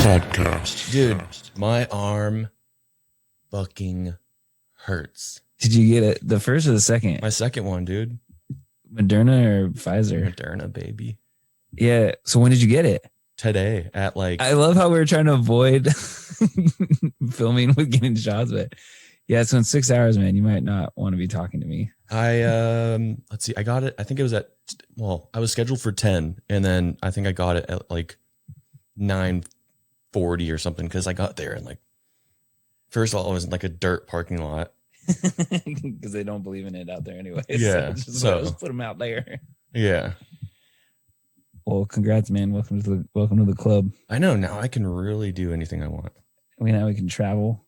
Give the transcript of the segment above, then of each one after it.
podcast. Dude, my arm fucking hurts. Did you get it the first or the second? My second one, dude. Moderna or Pfizer? Moderna, baby. Yeah. So when did you get it? Today at like... I love how we were trying to avoid filming with getting shots, but yeah, so in 6 hours, man, you might not want to be talking to me. Let's see. I got it. I think it was at, well, I was scheduled for 10 and then I think I got it at like 9:40 or something because I got there and like, first of all, it was in like a dirt parking lot. Because they don't believe in it out there anyway. Yeah. So just put them out there. Yeah. Well, congrats, man. Welcome to the club. I know. Now I can really do anything I want. Now we can travel.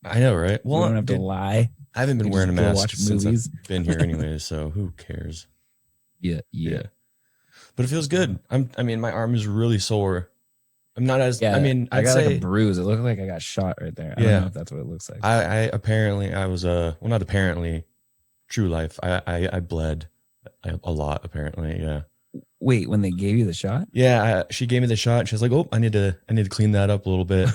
I know, right? Well, we don't have to lie. I haven't been wearing a mask since movies. I've been here anyways, so who cares? Yeah. But it feels good. I mean, my arm is really sore. I'm not as. Yeah, I mean, I got like a bruise. It looked like I got shot right there. I don't know if that's what it looks like. I was well, not apparently. True life. I bled a lot. Apparently, yeah. Wait, when they gave you the shot? Yeah, she gave me the shot. She was like, "Oh, I need to clean that up a little bit."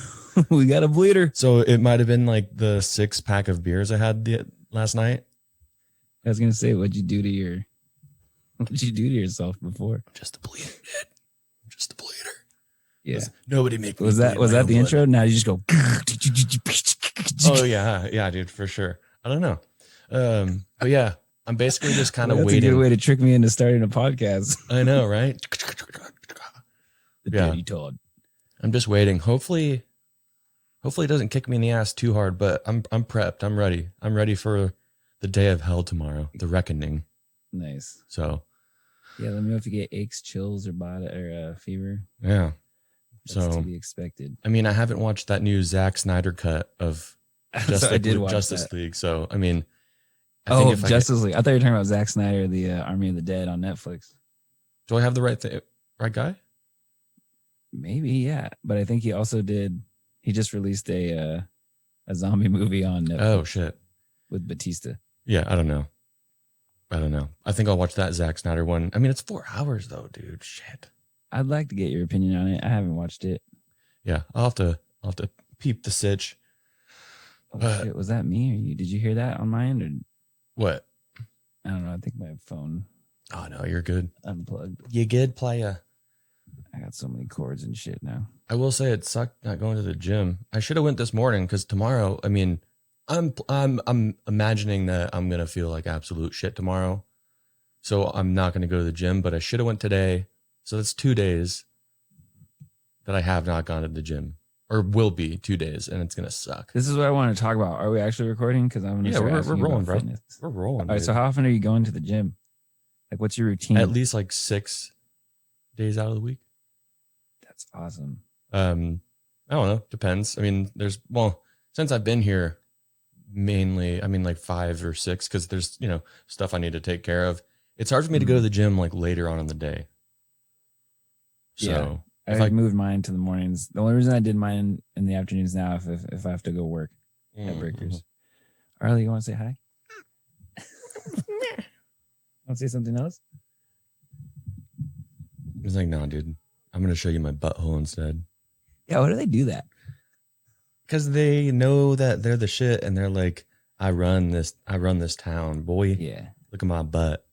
We got a bleeder. So it might have been like the 6-pack of beers I had last night. I was gonna say, what'd you do to yourself before? Just a bleeder, dude. Just a bleeder. Yeah. Nobody make me. Was that the blood intro? Now you just go. Oh yeah, dude, for sure. I don't know. But yeah, I'm basically just kind of waiting. That's a good way to trick me into starting a podcast. I know, right? Dirty Todd. I'm just waiting. Hopefully it doesn't kick me in the ass too hard, but I'm prepped. I'm ready. I'm ready for the day of hell tomorrow, the reckoning. Nice. So yeah, let me know if you get aches, chills, or fever. Yeah. That's to be expected. I mean, I haven't watched that new Zack Snyder cut of Justice League. So I mean, Justice League. I thought you were talking about Zack Snyder, the Army of the Dead on Netflix. Do I have the right guy? Maybe, yeah. But I think he also did. He just released a zombie movie on Netflix. Oh shit! With Batista. Yeah, I don't know. I think I'll watch that Zack Snyder one. I mean, it's 4 hours though, dude. Shit. I'd like to get your opinion on it. I haven't watched it. Yeah, I'll have to peep the sitch. Oh, shit, was that me or you? Did you hear that on my end or what? I don't know. I think my phone. Oh no, you're good. Unplugged. You good, playa? I got so many cords and shit now. I will say it sucked not going to the gym. I should have went this morning because tomorrow. I mean, I'm imagining that I'm gonna feel like absolute shit tomorrow, so I'm not gonna go to the gym. But I should have went today. So that's 2 days that I have not gone to the gym, or will be 2 days, and it's gonna suck. This is what I want to talk about. Are we actually recording? Because I'm gonna we're rolling, bro. Fitness. We're rolling. All right. So how often are you going to the gym? Like, what's your routine? At least like 6 days out of the week. That's awesome. I don't know. Depends. I mean, since I've been here, mainly, I mean, like 5 or 6, because there's stuff I need to take care of. It's hard for me to go to the gym like later on in the day. So yeah, I moved mine to the mornings. The only reason I did mine in the afternoons now, if I have to go work at Breakers. Arlie, you want to say hi? Want to say something else? He's like, no, dude. I'm gonna show you my butthole instead. Yeah, why do they do that? Because they know that they're the shit, and they're like, I run this town, boy. Yeah. Look at my butt.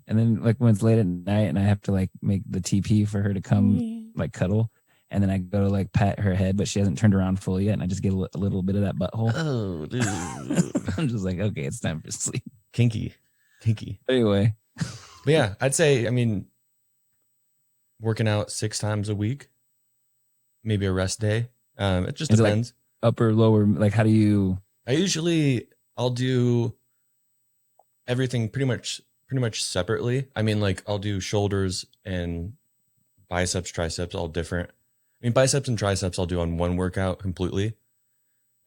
And then like when it's late at night and I have to like make the TP for her to come like cuddle, and then I go to like pat her head, but she hasn't turned around fully yet, and I just get a little bit of that butthole. Oh, dude. I'm just like, okay, it's time for sleep. Kinky. Anyway. But yeah, I'd say, I mean, working out 6 times a week, maybe a rest day. It just depends. Like upper, lower, like how do you? I'll do everything pretty much separately. I mean, like I'll do shoulders and biceps, triceps, all different. I mean, biceps and triceps I'll do on one workout completely,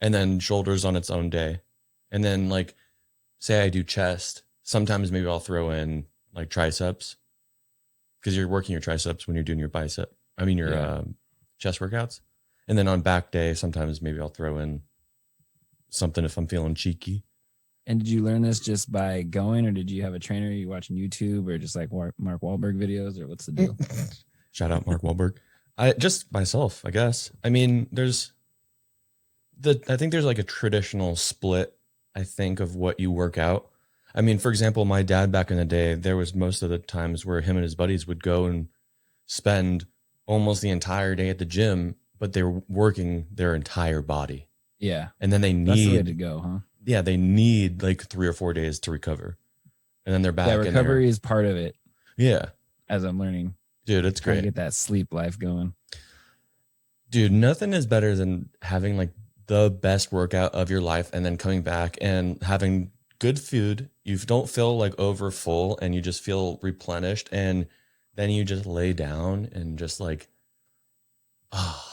and then shoulders on its own day. And then like, say I do chest, sometimes maybe I'll throw in like triceps, because you're working your triceps when you're doing your chest workouts. And then on back day, sometimes maybe I'll throw in something if I'm feeling cheeky. And did you learn this just by going, or did you have a trainer? Are you watching YouTube, or just like Mark Wahlberg videos, or what's the deal? Shout out Mark Wahlberg. I just myself, I guess. I mean, I think there's like a traditional split, I think, of what you work out. I mean, for example, my dad back in the day, there was most of the times where him and his buddies would go and spend almost the entire day at the gym, but they were working their entire body. Yeah. And then That's the way to go, huh? yeah, they need like 3 or 4 days to recover. And then they're back. Yeah, recovery is part of it. Yeah. As I'm learning. Dude, it's Trying great. to get that sleep life going. Dude, nothing is better than having like the best workout of your life and then coming back and having good food. You don't feel like over full and you just feel replenished. And then you just lay down and just like, ah.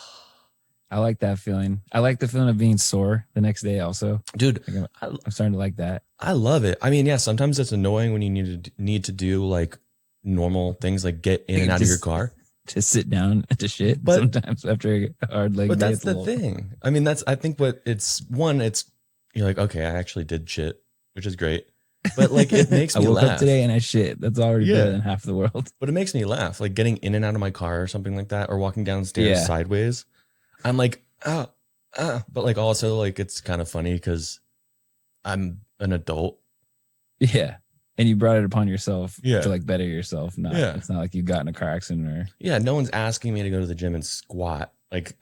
I like that feeling. I like the feeling of being sore the next day also. Dude, like I'm starting to like that. I love it. I mean, yeah, sometimes it's annoying when you need to do like normal things like get in and out of your car. To sit down to shit but, sometimes after a hard leg. But that's the thing. I mean, I think you're like, okay, I actually did shit, which is great. But like it makes me I woke laugh. Up today and I shit. That's already better than half the world. But it makes me laugh. Like getting in and out of my car or something like that, or walking downstairs sideways. I'm like, but like also like it's kind of funny because I'm an adult. Yeah. And you brought it upon yourself to like better yourself. It's not like you got in a car accident or. Yeah. No one's asking me to go to the gym and squat. Like,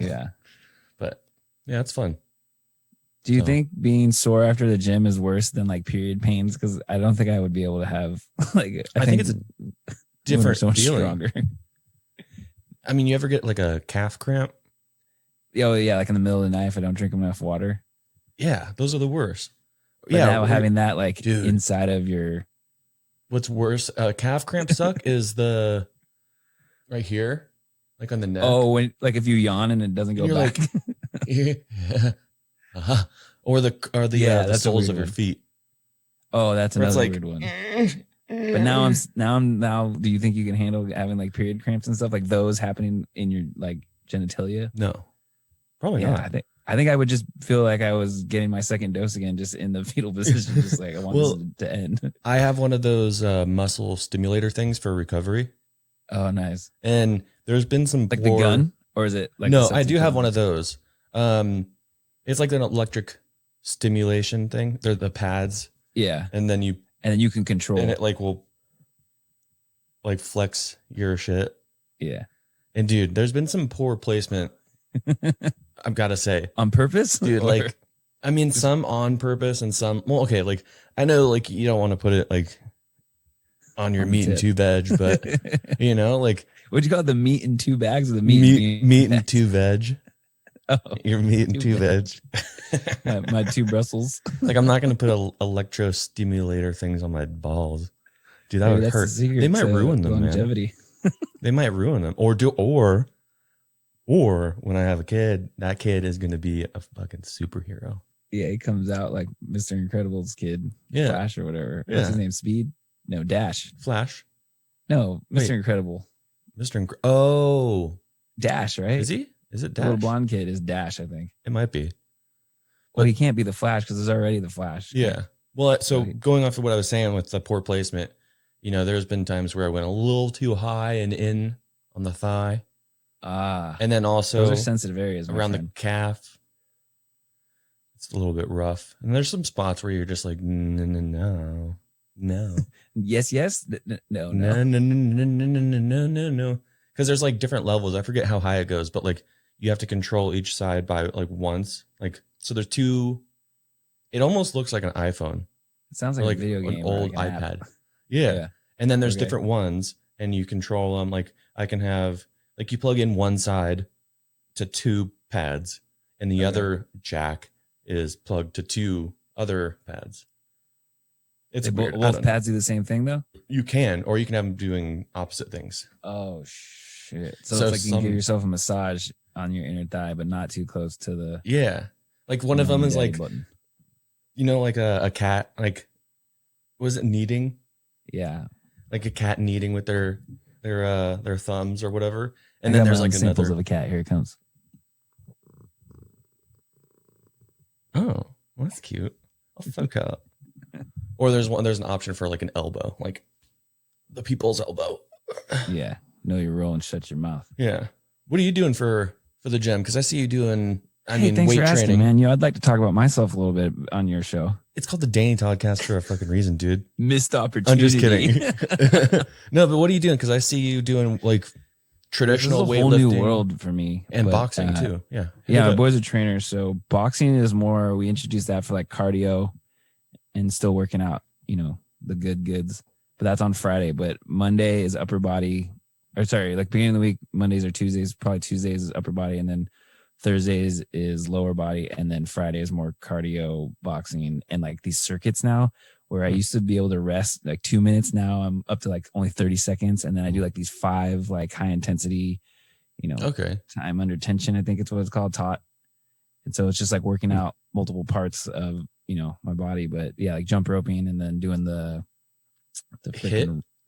but yeah, it's fun. Do you think being sore after the gym is worse than like period pains? Because I don't think I would be able to have like, I think it's a different so much stronger. I mean, you ever get like a calf cramp? Oh yeah. Like in the middle of the night, if I don't drink enough water. Yeah. Those are the worst. But now having that like inside of your. What's worse, calf cramp suck is the right here, like on the neck. Oh, when like if you yawn and it doesn't go back, like, or the soles of your feet. Oh, that's another weird one. But now, do you think you can handle having like period cramps and stuff like those happening in your like genitalia? No, probably not. I think I would just feel like I was getting my second dose again, just in the fetal position, just like I want this to end. I have one of those muscle stimulator things for recovery. Oh, nice. And there's been some like the gun, or is it like no? I do have one of those. It's like an electric stimulation thing. They're the pads. Yeah, and then you can control, and it like will like flex your shit. Yeah, and dude, there's been some poor placement. I've got to say, on purpose, dude. Like, I mean, some on purpose and some. Well, okay, like I know, like you don't want to put it like on your meat and two veg, but you know, like what'd you call it? The meat and two bags, or the meat and two veg. Oh, your meat and two veg. my two Brussels. Like I'm not gonna put electro stimulator things on my balls, dude. That would hurt. They might ruin them, longevity. Man. They might ruin them, or when I have a kid, that kid is going to be a fucking superhero. Yeah, he comes out like Mr. Incredible's kid, Flash or whatever. What's his name? Speed? No, Dash. Flash? No, Mr. Incredible. Dash, right? Is he? Is it Dash? The little blonde kid is Dash, I think. It might be. Well, he can't be the Flash because there's already the Flash. Yeah. Well, so going off of what I was saying with the poor placement, you know, there's been times where I went a little too high and in on the thigh. And then also those are sensitive areas around the calf. It's a little bit rough. And there's some spots where you're just like, no. Yes. No. Because there's like different levels. I forget how high it goes, but like you have to control each side by like once. Like, so there's two. It almost looks like an iPhone. It sounds like a video game. An old like an iPad. Yeah. And then there's different ones and you control them. Like I can have. Like you plug in one side to two pads and the other jack is plugged to two other pads. It's weird. Both pads do the same thing though? You can, or you can have them doing opposite things. Oh shit. So it's like you can give yourself a massage on your inner thigh, but not too close to the. Yeah. Like one of them is like, button. You know, like a cat, like, was it kneading? Yeah. Like a cat kneading with their thumbs or whatever. And then there's like samples of a cat. Here it comes. Oh, well, that's cute. I'll fuck up. Or there's an option for like an elbow, like the people's elbow. Yeah. Know your role and shut your mouth. Yeah. What are you doing for the gym? Because I see you doing, Thanks weight for asking, training. man. I'd like to talk about myself a little bit on your show. It's called the Danny Toddcast for a fucking reason, dude. Missed opportunity. I'm just kidding. No, but what are you doing? Because I see you doing like traditional this is a weightlifting. Whole new world for me. And boxing too. Yeah. Yeah, my boys are trainers. So boxing is more, we introduced that for like cardio and still working out, the goods. But that's on Friday. But Monday is upper body. Or sorry, like beginning of the week, Mondays or Tuesdays. Probably Tuesdays is upper body. And then Thursdays is lower body. And then Friday is more cardio, boxing, and like these circuits now where I used to be able to rest like 2 minutes. Now I'm up to like only 30 seconds. And then I do like these 5 like high intensity, time under tension, I think it's what it's called, taught. And so it's just like working out multiple parts of, my body. But yeah, like jump roping and then doing the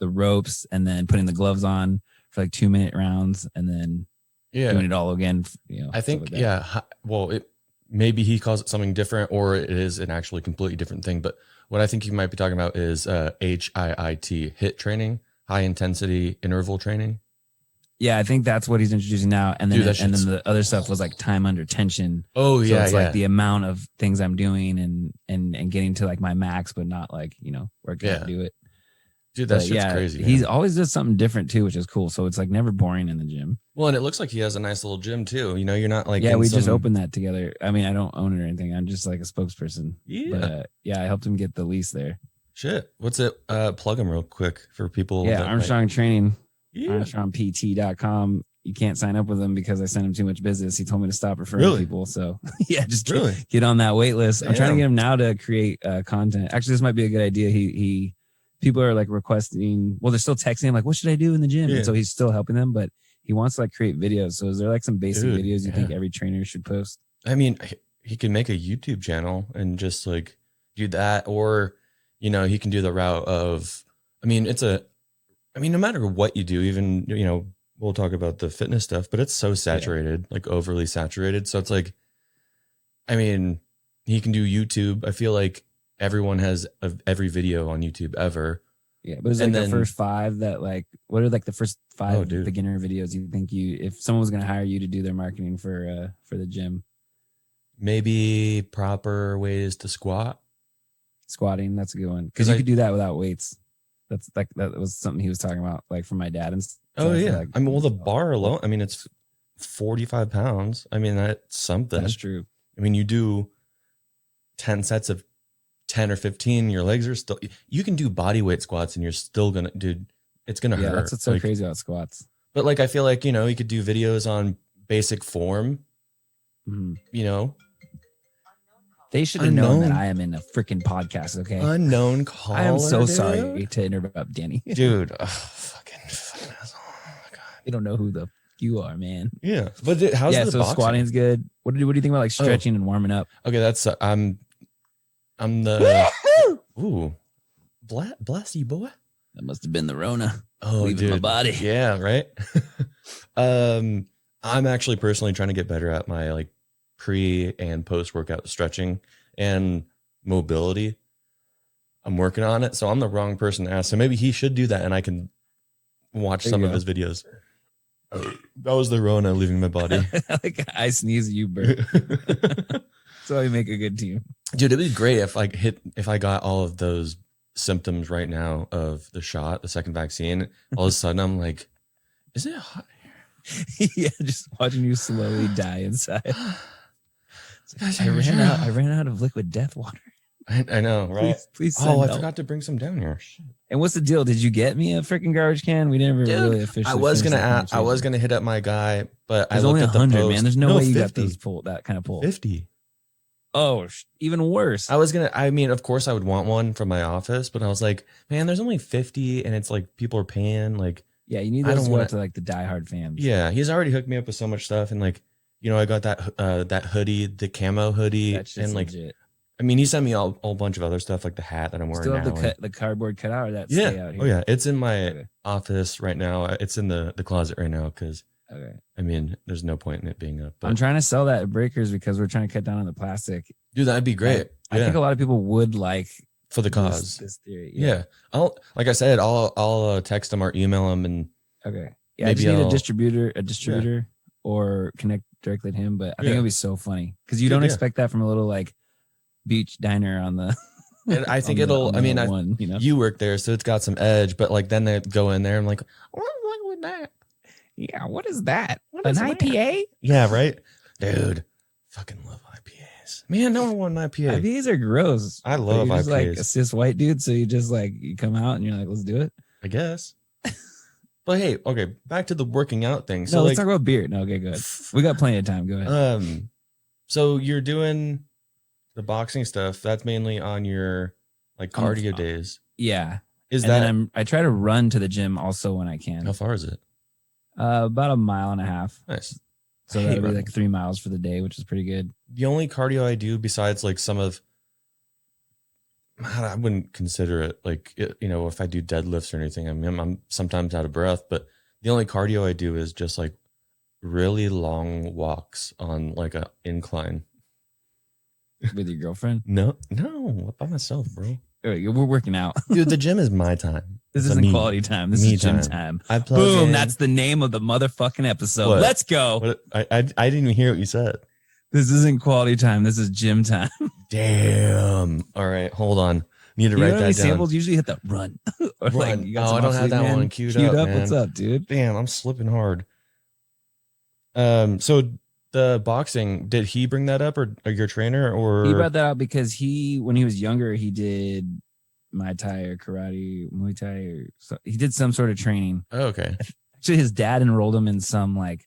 ropes and then putting the gloves on for like 2-minute rounds and then doing it all again. I think, well, maybe he calls it something different or it is an actually completely different thing. But what I think you might be talking about is HIIT, training, high intensity interval training. Yeah, I think that's what he's introducing now. And then then the other stuff was like time under tension. Oh, yeah. So it's like the amount of things I'm doing and getting to like my max, but not like, where I can't do it. Dude, that's crazy. Man. He's always does something different too, which is cool. So it's like never boring in the gym. Well, and it looks like he has a nice little gym too. You're not like, we just opened that together. I mean, I don't own it or anything. I'm just like a spokesperson. Yeah. But I helped him get the lease there. Shit. What's it? Plug him real quick for people. Yeah. Armstrong Training. ArmstrongPT.com. You can't sign up with him because I sent him too much business. He told me to stop referring people. So just get on that wait list. I'm trying to get him now to create content. Actually, this might be a good idea. People are like requesting, they're still texting him like, what should I do in the gym? And so he's still helping them, but he wants to like create videos. So is there like some basic videos you think every trainer should post? I mean, he can make a YouTube channel and just like do that. Or, he can do the route of, no matter what you do, even, we'll talk about the fitness stuff, but it's so saturated, like overly saturated. So it's like, he can do YouTube. I feel like everyone has every video on YouTube ever. Yeah, but it's like the first 5 that like, what are like the first 5 beginner videos you think if someone was going to hire you to do their marketing for the gym? Maybe proper ways to squat. Squatting, that's a good one. Because you could do that without weights. That's like, that was something he was talking about, like from my dad and stuff. Oh yeah. Like, the bar alone, it's 45 pounds. That's something. That's true. You do 10 sets of 10 or 15, your legs are still, you can do body weight squats and you're still gonna, dude, it's gonna hurt. That's what's so crazy about squats. But like, I feel like, you could do videos on basic form, They should have known that I am in a freaking podcast, okay? Unknown caller. I am so sorry to interrupt, Danny. Dude, fucking asshole. Oh my God. You don't know who you are, man. Yeah. But how's the boxing? Squatting's good. What do you think about like stretching and warming up? Okay, that's I'm the ooh. Bless you, boy. That must have been the Rona. Oh, leaving my body. Yeah, right. I'm actually personally trying to get better at my like pre and post workout stretching and mobility. I'm working on it, so I'm the wrong person to ask. So maybe he should do that, and I can watch some of his videos. That was the Rona leaving my body. Like I sneeze, you burp. So we make a good team, dude. It'd be great if I got all of those symptoms right now of the shot, the second vaccine. All of a sudden, I'm like, is it hot here? Yeah, just watching you slowly die inside. I ran out of liquid death water. I know, right? Please I forgot to bring some down here. Shit. And what's the deal? Did you get me a freaking garbage can? We never really officially. I was gonna hit up my guy, but there's only 100, man. There's no way you 50. Got those pull that kind of pull. 50. Oh, even worse. Of course I would want one from my office, but I was like, man, there's only 50, and it's like people are paying. Like, yeah, you need those to go to like the diehard fans. Yeah, he's already hooked me up with so much stuff, and like, I got that hoodie, the camo hoodie, and like, legit. He sent me a whole bunch of other stuff, like the hat that I'm wearing now. Still have the cardboard cutout, or that stay out here? Oh yeah, it's in my office right now. It's in the closet right now because. Okay. There's no point in it being up. But. I'm trying to sell that at Breakers because we're trying to cut down on the plastic. Dude, that'd be great. I think a lot of people would like for the cause. This theory. Yeah. I'll text them or email them and okay. Yeah, maybe I just need a distributor. or connect directly to him. But I think Yeah. it'll be so funny because you Dude, don't yeah. expect that from a little like beach diner on the. And I think on the- it'll. on I mean, the one, you know. you work there, so it's got some edge. But like then they go in there, I'm like, what's wrong with that? Yeah, what is that? What An is that? IPA? Yeah, right, dude. Fucking love IPAs. Man, no one want an IPA. IPAs are gross. I But love you're just like IPAs. a cis white dude, so you just like you come out and you're like, let's do it. I guess. But hey, okay, back to the working out thing. So No, let's like, talk about beer. No, okay, go ahead. We got plenty of time. Go ahead. So you're doing the boxing stuff. That's mainly on your like cardio days. Yeah. Is and that? then I try to run to the gym also when I can. How far is it? About 1.5 miles. Nice. So I hate that'll be running. like 3 miles for the day, which is pretty good. The only cardio I do besides like some of, I wouldn't consider it like, you know, if I do deadlifts or anything, I mean, I'm sometimes out of breath, but the only cardio I do is just like really long walks on like a incline. With your girlfriend? No, by myself, bro. We're working out. Dude, the gym is my time. This It's isn't me. quality time. This Me is gym time. time. I plug Boom. in. That's the name of the motherfucking episode. What? Let's go. What? I didn't even hear what you said. This isn't quality time. This is gym time. Damn. All right, hold on. Need to You write know how many that down. samples usually hit the run? Or Run. like, you got some I don't have obsolete that man one queued up, man. What's up, dude? Damn, I'm slipping hard. So the boxing, did he bring that up or your trainer or? He brought that up because when he was younger, he did Muay Thai or karate, Muay Thai, or so, he did some sort of training. Oh, okay. Actually, his dad enrolled him in some like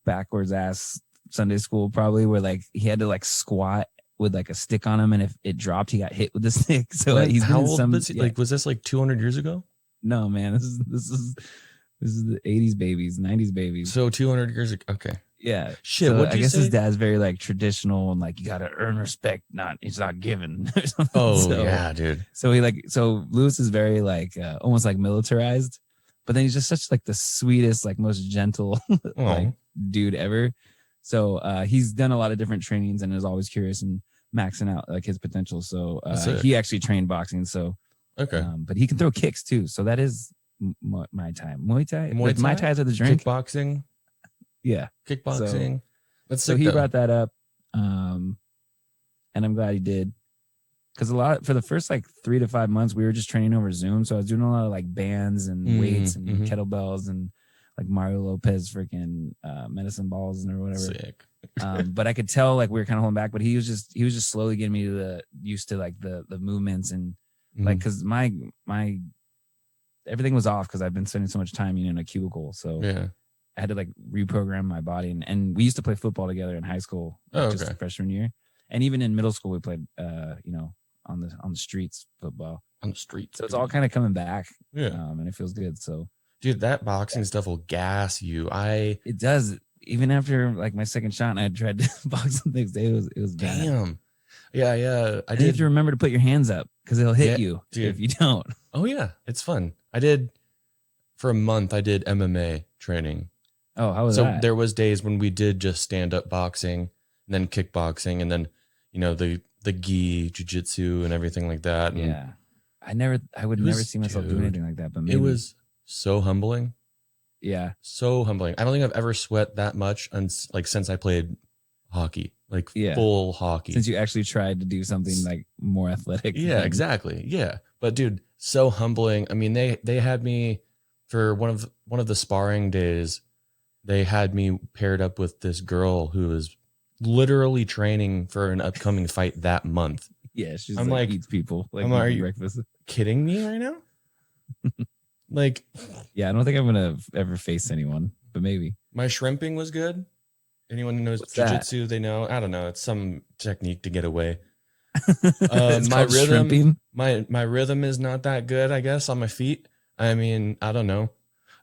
backwards ass Sunday school, probably where like he had to like squat with like a stick on him, and if it dropped, he got hit with the stick. So When, he's how been in old some. was he? Yeah. Like, was this like 200 years ago? No, man, this is the 80s babies, 90s babies. So 200 years ago. Okay. Yeah. Shit. So What do I you guess say? his dad's very like traditional and like you got to earn respect, it's not given. Or something. Oh So, yeah, dude. So Lewis is very like almost like militarized, but then he's just such like the sweetest, like most gentle like dude ever. So he's done a lot of different trainings and is always curious and maxing out like his potential. So he actually trained boxing. So Okay. but he can throw kicks too. So that is my time. Muay Thai. Muay Thais are the drink. Kickboxing. Yeah. Kickboxing. So he brought that up. And I'm glad he did. Because for the first like 3 to 5 months, we were just training over Zoom. So I was doing a lot of like bands and weights and kettlebells and like Mario Lopez freaking medicine balls or whatever. Sick. But I could tell like we were kind of holding back, but he was just slowly getting me used to like the movements and like, cause my everything was off because I've been spending so much time in a cubicle. So yeah. I had to like reprogram my body and we used to play football together in high school, just freshman year. And even in middle school, we played, on the streets football. On the streets. So it's all kind of coming back. Yeah. And it feels good. So, dude, that boxing stuff will gas you. It does. Even after like my second shot, and I tried to box the next day. It was bad. Damn. Yeah. You have to remember to put your hands up because it'll hit you if you don't. Oh yeah, it's fun. For a month. I did MMA training. Oh, how was that? So there was days when we did just stand up boxing, and then kickboxing, and then the gi, jiu-jitsu, and everything like that. And yeah, I would never see myself doing anything like that. But maybe. It was so humbling. Yeah, so humbling. I don't think I've ever sweat that much since I played hockey, full hockey. Since you actually tried to do something like more athletic. Yeah, exactly. Yeah, but dude, so humbling. I mean, they had me for one of the sparring days. They had me paired up with this girl who was literally training for an upcoming fight that month. Yeah, she's like eats people. Like, are you breakfast? Kidding me right now? Yeah, I don't think I'm gonna ever face anyone, but maybe. My shrimping was good. Anyone who knows jiu-jitsu, they know. I don't know. It's some technique to get away. My rhythm, shrimping? my rhythm is not that good, I guess, on my feet. I mean, I don't know.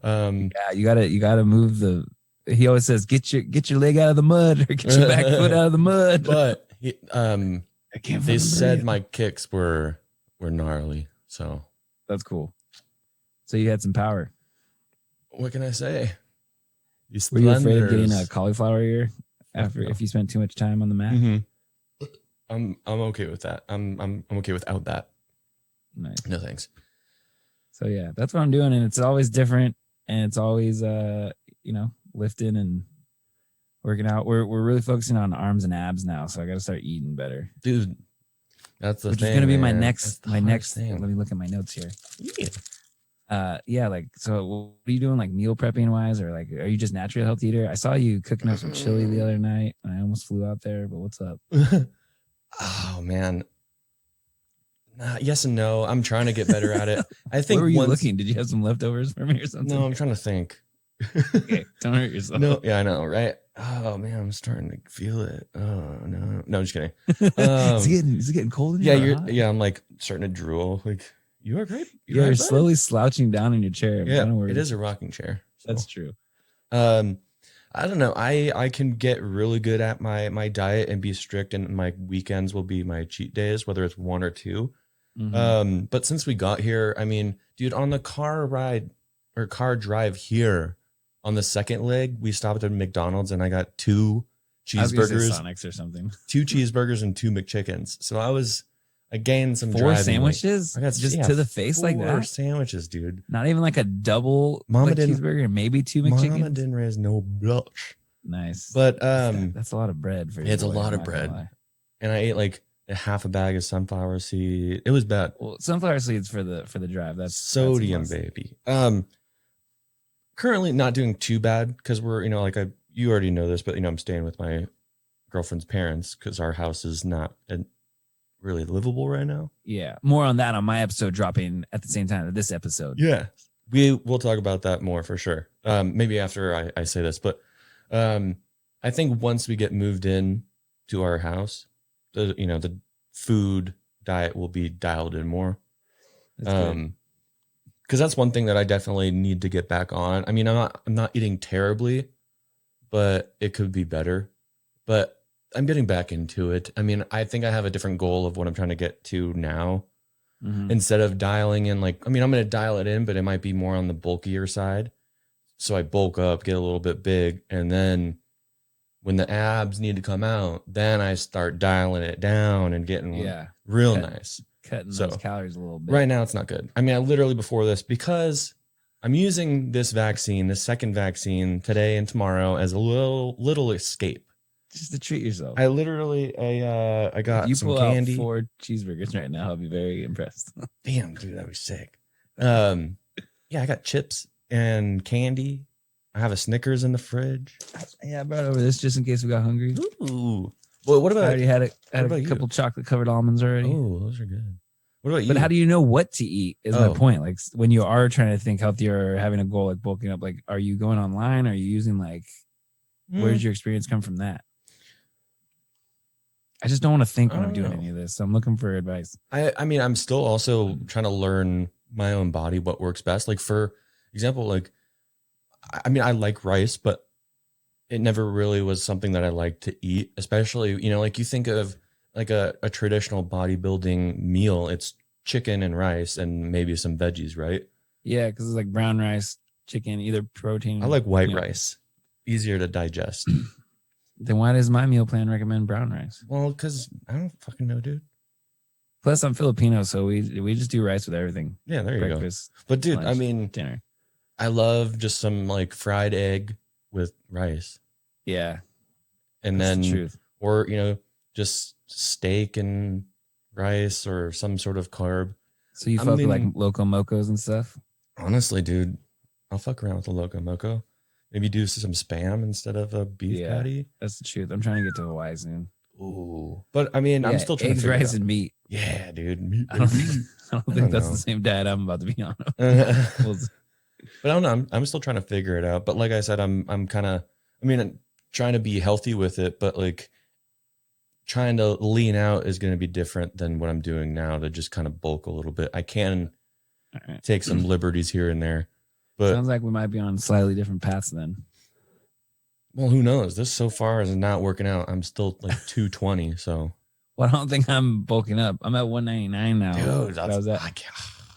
Yeah, you gotta move he always says, get your leg out of the mud or get your back foot out of the mud. But they said my kicks were if so that's cool. So you had some power. What can I say? Were you afraid of getting a cauliflower ear if you spent too much time on the mat? Mm-hmm. I'm okay with that. I'm okay without that. Nice. No thanks. So yeah, that's what I'm doing, and it's always different, and it's always lifting and working out. We're really focusing on arms and abs now, so I got to start eating better. Dude, that's the Which thing. is gonna be my man. next That's the hardest thing. Let me look at my notes here. Yeah. Like, so what are you doing, like meal prepping wise, or like, are you just naturally a healthy eater? I saw you cooking up some chili the other night, and I almost flew out there. But what's up? Oh man. Yes and no. I'm trying to get better at it. I think. Where were you looking? Did you have some leftovers for me or something? No, I'm trying to think. Okay, don't hurt yourself. No, yeah, I know, right? Oh man, I'm starting to feel it. Oh no, I'm just kidding. Is it getting cold in here? Yeah, I'm like starting to drool. Like, you are great. You're slowly slouching down in your chair. Yeah, it is a rocking chair. So. That's true. I don't know. I can get really good at my diet and be strict, and my weekends will be my cheat days, whether it's 1 or 2. Mm-hmm. But since we got here, I mean, dude, on the car drive here, on the second leg, we stopped at McDonald's and I got 2 cheeseburgers, Sonics or something, 2 cheeseburgers and 2 McChickens. So I gained some 4 driving sandwiches. I got just to the face like that. 4 sandwiches, dude. Not even like a double cheeseburger, and maybe 2 McChickens. Mama didn't raise no blush. Nice, but that's a lot of bread for you. It's a lot of bread, and I ate like a half a bag of sunflower seed. It was bad. Well, sunflower seeds for the drive. That's sodium, baby. Currently not doing too bad because we're, you already know this, but I'm staying with my girlfriend's parents because our house is not really livable right now. Yeah, more on that on my episode dropping at the same time as this episode. Yeah, we'll talk about that more for sure. Maybe after I say this, but I think once we get moved in to our house, the food diet will be dialed in more. Because that's one thing that I definitely need to get back on. I mean, I'm not eating terribly, but it could be better. But I'm getting back into it. I mean, I think I have a different goal of what I'm trying to get to now. Mm-hmm. Instead of dialing in, I'm going to dial it in, but it might be more on the bulkier side. So I bulk up, get a little bit big, and then when the abs need to come out, then I start dialing it down and getting real nice. Cutting those calories a little bit. Right now, it's not good. I mean, I literally before this, because I'm using this second vaccine today and tomorrow as a little escape. Just to treat yourself. I literally, I got you some pull candy. Out 4 cheeseburgers right now, I'll be very impressed. Damn, dude, that'd be sick. Yeah, I got chips and candy. I have a Snickers in the fridge. Yeah, I brought over this just in case we got hungry. Ooh. Well, what about? I already had a couple chocolate covered almonds already. Oh, those are good. What about you? But how do you know what to eat? Is my point. Like when you are trying to think healthier or having a goal like bulking up, like are you going online? Are you using where did your experience come from that? I just don't want to think when I'm doing any of this. So I'm looking for advice. I mean, I'm still also trying to learn my own body, what works best. Like for example, I mean, I like rice, but it never really was something that I liked to eat, especially, you think of a traditional bodybuilding meal, it's chicken and rice and maybe some veggies, right? Yeah, because it's like brown rice, chicken, either protein. I like white rice, easier to digest. Then why does my meal plan recommend brown rice? Well, because I don't fucking know, dude. Plus, I'm Filipino, so we just do rice with everything. Yeah, there you Breakfast, go. But dude, lunch, I mean, dinner. I love just some fried egg with rice. Yeah. And that's then, the truth. Or, just steak and rice or some sort of carb. So you fuck with Loco Mocos and stuff? Honestly, dude, I'll fuck around with the Loco Moco. Maybe do some Spam instead of a beef patty. That's the truth. I'm trying to get to Hawaii soon. Ooh. But I mean, I'm still trying eggs, to rice, and meat. Yeah, dude. Meat. I don't think that's the same diet I'm about to be on. But I don't know. I'm still trying to figure it out. But like I said, I'm kind of, I'm trying to be healthy with it, but trying to lean out is going to be different than what I'm doing now to just kind of bulk a little bit. I can take some liberties here and there, but sounds like we might be on slightly different paths then. Well, who knows? This so far is not working out. I'm still 220. So, well, I don't think I'm bulking up. I'm at 199 now. Dude, I was at.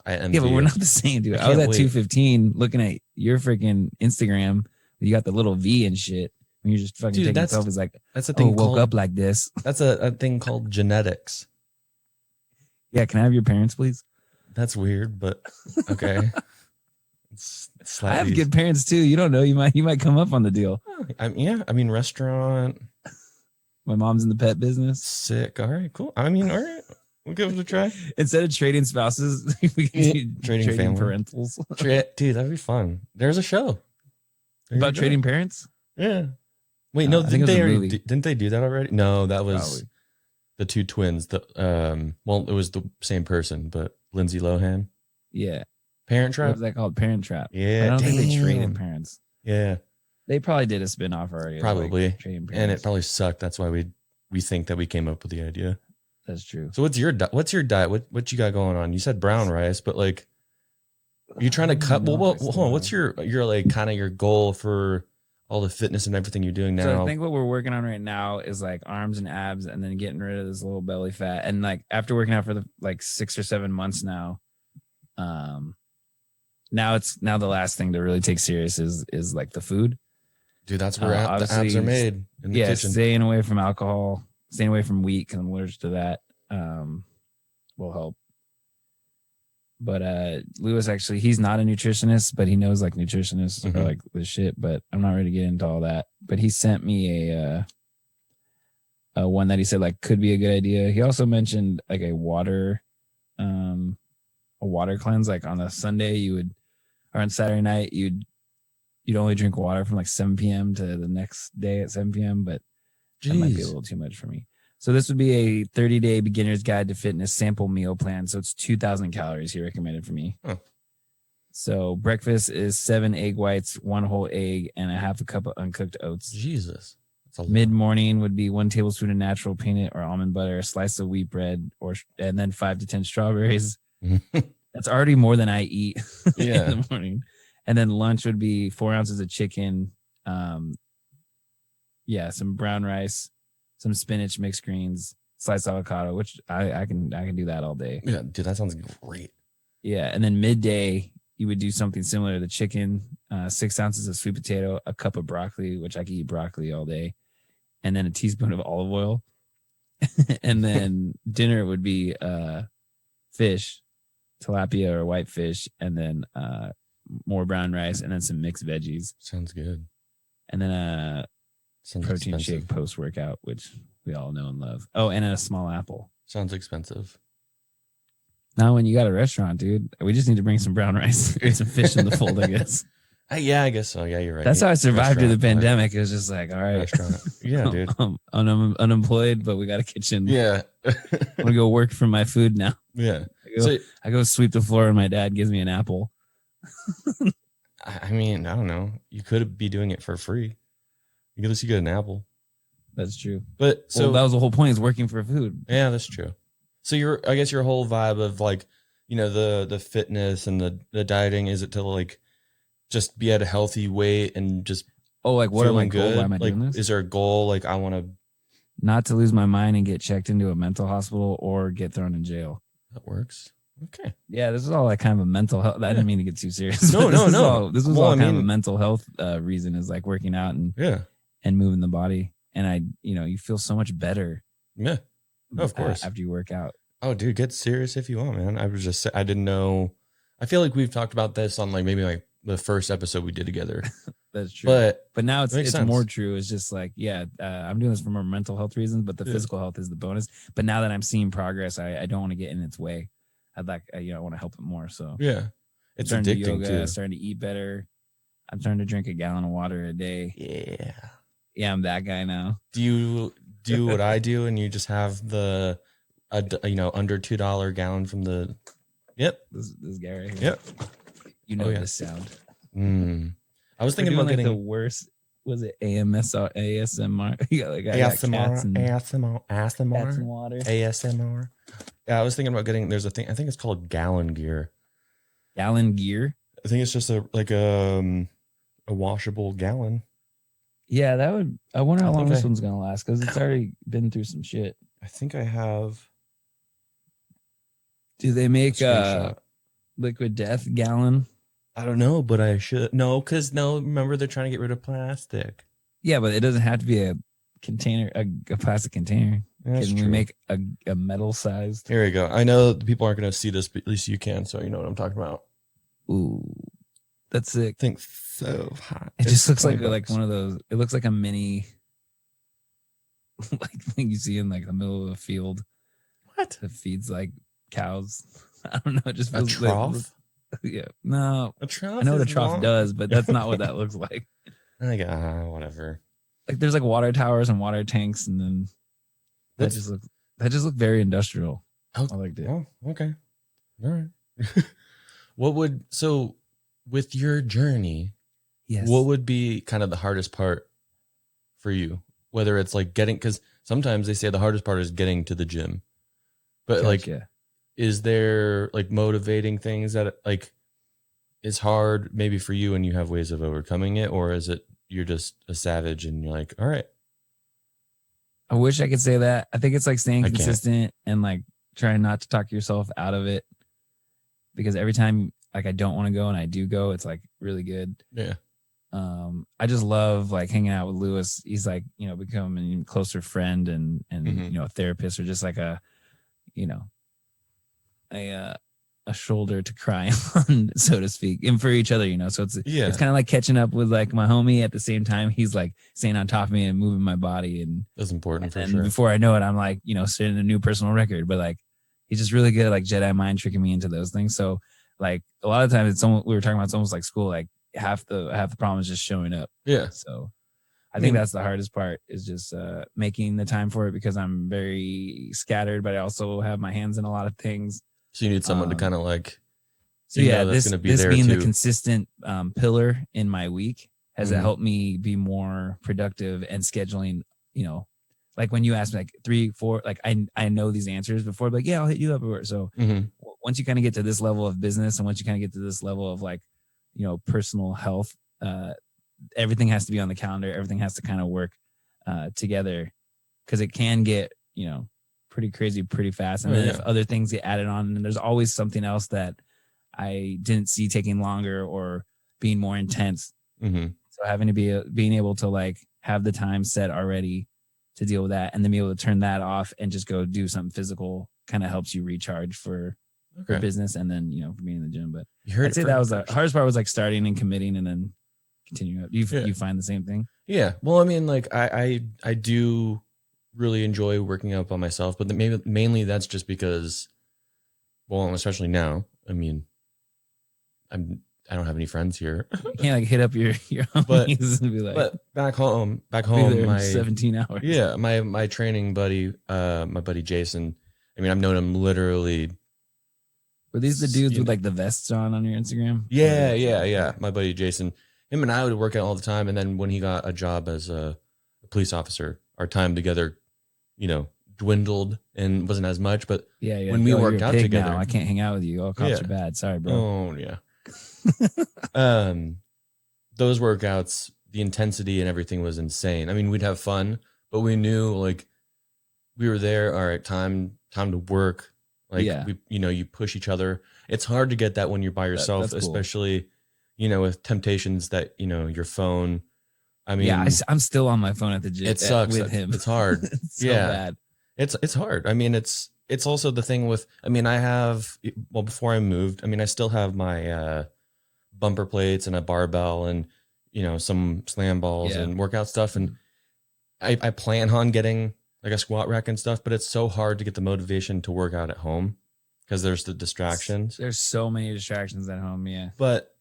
But we're not the same, dude. I was at 215 looking at your freaking Instagram. You got the little V and shit. When you're just fucking taking selfies that's a thing. Woke up like this. That's a thing called genetics. Yeah, can I have your parents, please? That's weird, but okay. It's I slightly. have good parents too. You don't know. You might come up on the deal. I mean, restaurant. My mom's in the pet business. Sick. All right, cool. I mean, all right. We'll give it a try. Instead of trading spouses, we can do Trading family. parentals. Dude, that'd be fun. There's a show. About trading parents? Yeah. Wait, no, I think it was a movie. didn't they do that already? No, that was Probably. the two twins. Well, it was the same person, but Lindsay Lohan. Yeah. Parent Trap? What was that called? Parent Trap. Yeah. I don't think they damn. traded parents. Yeah. They probably did a spin-off already. Probably. Like trading parents. And it probably sucked. That's why we think that we came up with the idea. That's true. So what's your diet? What you got going on? You said brown rice, but like, are you trying to cut? Well, hold on. What's your like kind of your goal for all the fitness and everything you're doing now? So I think what we're working on right now is like arms and abs, and then getting rid of this little belly fat. And like after working out for the like 6 or 7 months now, now the last thing to really take serious is like the food. Dude, that's where the abs are made in the kitchen. Staying away from alcohol, staying away from wheat because I'm allergic to that. Will help. But Lewis actually, he's not a nutritionist, but he knows like nutritionists are like the shit. But I'm not ready to get into all that. But he sent me a one that he said like could be a good idea. He also mentioned like a water cleanse. Like on a Sunday, or on Saturday night, you'd only drink water from like 7 p.m. to the next day at 7 p.m. But that might be a little too much for me. So this would be a 30-day beginner's guide to fitness sample meal plan. So it's 2,000 calories he recommended for me. Huh. So breakfast is 7 egg whites, 1 whole egg, and a half a cup of uncooked oats. Jesus. Mid-morning would be 1 tablespoon of natural peanut or almond butter, a slice of wheat bread, and then 5 to 10 strawberries. That's already more than I eat in the morning. And then lunch would be 4 ounces of chicken, some brown rice, some spinach, mixed greens, sliced avocado, which I can do that all day. Yeah, dude, that sounds great. Yeah, and then midday you would do something similar to the chicken, 6 ounces of sweet potato, a cup of broccoli, which I could eat broccoli all day, and then a teaspoon of olive oil. And then dinner would be fish, tilapia or white fish, and then more brown rice, and then some mixed veggies. Sounds good. And then protein shake post workout, which we all know and love. Oh, and a small apple. Sounds expensive. Now, when you got a restaurant, dude, we just need to bring some brown rice and some fish in the fold, I guess. Yeah, I guess so. Yeah, you're right. That's how I survived through the pandemic. It was just like, all right, restaurant. Yeah, dude. I'm unemployed, but we got a kitchen. Yeah. I'm gonna go work for my food now. Yeah. I go sweep the floor, and my dad gives me an apple. I mean, I don't know. You could be doing it for free. At least you get an apple. That's true. But so that was the whole point, is working for food. Yeah, that's true. So I guess your whole vibe of like, the fitness and the dieting, is it to like just be at a healthy weight and just like what am I good? Why am I doing this? Is there a goal? Like I want to not to lose my mind and get checked into a mental hospital or get thrown in jail. That works. Okay. Yeah, this is all like kind of a mental health. I didn't mean to get too serious. No. This was all kind of a mental health reason, is like working out and moving the body. And you feel so much better. Yeah. Of course. After you work out. Oh, dude, get serious if you want, man. I didn't know. I feel like we've talked about this on like maybe like the first episode we did together. That's true. But now it's more true. It's just like, I'm doing this for more mental health reasons, but the physical health is the bonus. But now that I'm seeing progress, I don't want to get in its way. I want to help it more. So yeah, it's addicting too. Starting to eat better. I'm starting to drink a gallon of water a day. Yeah, I'm that guy now. Do you do what I do, and you just have the under $2 gallon from the? Yep, this guy right here. Yep, this sound. I was thinking about getting the worst. Was it ASMR? ASMR, water. ASMR. Yeah, I was thinking about getting. There's a thing. I think it's called Gallon Gear. Gallon Gear. I think it's just a washable gallon. Yeah, that would. I wonder how long this one's gonna last, because it's already been through some shit. I think I have. Do they make liquid death gallon? I don't know, but I should. Remember they're trying to get rid of plastic. Yeah, but it doesn't have to be a container, a plastic container. That's Can true. we make a metal sized? Here we go. I know the people aren't going to see this, but at least you can, so you know what I'm talking about. Ooh, That's sick. Think so hot. It just looks like $20. one of those. It looks like a mini like thing you see in like the middle of a field What? that feeds like cows. I don't know. It just A feels trough? yeah. No, A trough? I know what a is trough long. does, but that's not what that looks like. I got whatever. Like there's like water towers and water tanks, and then that just looked very industrial. Oh, I liked it. Oh, okay. All right. So with your journey, Yes. what would be kind of the hardest part for you? Whether it's like because sometimes they say the hardest part is getting to the gym, but like, is there like motivating things that like is hard maybe for you and you have ways of overcoming it, or is it you're just a savage and you're like, all right? I wish I could say that. I think it's like staying consistent and like trying not to talk yourself out of it, because every time like I don't want to go and I do go, it's like really good. Yeah. I just love like hanging out with Lewis. He's like, you know, becoming a closer friend and you know, a therapist, or just like a, you know, a shoulder to cry on, so to speak, and for each other, you know. So it's kind of like catching up with like my homie at the same time. He's like staying on top of me and moving my body, and that's important and sure. Before I know it, I'm like, you know, setting a new personal record. But like, he's just really good at like Jedi mind tricking me into those things. So like a lot of times we were talking about, it's almost like school. Like half the problem is just showing up. Yeah. So I think that's the hardest part, is just making the time for it, because I'm very scattered, but I also have my hands in a lot of things. So you need someone to kind of like, so yeah, this being the consistent pillar in my week has helped me be more productive and scheduling, you know, like when you ask me like 3, 4, like I know these answers before, like, yeah, I'll hit you up. So once you kind of get to this level of business, and once you kind of get to this level of like, you know, personal health, everything has to be on the calendar. Everything has to kind of work together, because it can get, you know, pretty crazy pretty fast. And then if other things get added on, and there's always something else that I didn't see taking longer or being more intense. So having to being able to like have the time set already to deal with that, and then be able to turn that off and just go do something physical kind of helps you recharge for business, and then, you know, for being in the gym. But I'd say that was the hardest part, was like starting and committing and then continuing up. You find the same thing? Yeah. Well, I mean, like I do really enjoy working out by myself, but mainly that's just because, well, especially now, I mean, I don't have any friends here. You can't like hit up your homies and be like, but back home, my 17 hours. Yeah, my training buddy, my buddy Jason. I mean, I've known him literally. Were these the dudes with like the vests on your Instagram? Yeah. My buddy Jason, him and I would work out all the time, and then when he got a job as a police officer, our time together, you know, dwindled and wasn't as much. But when we worked out together, now. I can't hang out with you. All cops are bad. Sorry, bro. Oh yeah. Those workouts, the intensity and everything was insane. I mean, we'd have fun, but we knew like we were there. All right, time to work. Like we, you know, you push each other. It's hard to get that when you're by yourself, that's especially, you know, with temptations that, you know, your phone. I mean, I'm still on my phone at the gym. It sucks with him. It's hard. It's so bad. It's hard. I mean, it's also the thing with, I mean, before I moved, I mean, I still have my bumper plates and a barbell and, you know, some slam balls and workout stuff. And I plan on getting like a squat rack and stuff, but it's so hard to get the motivation to work out at home because there's the distractions. There's so many distractions at home. Yeah. But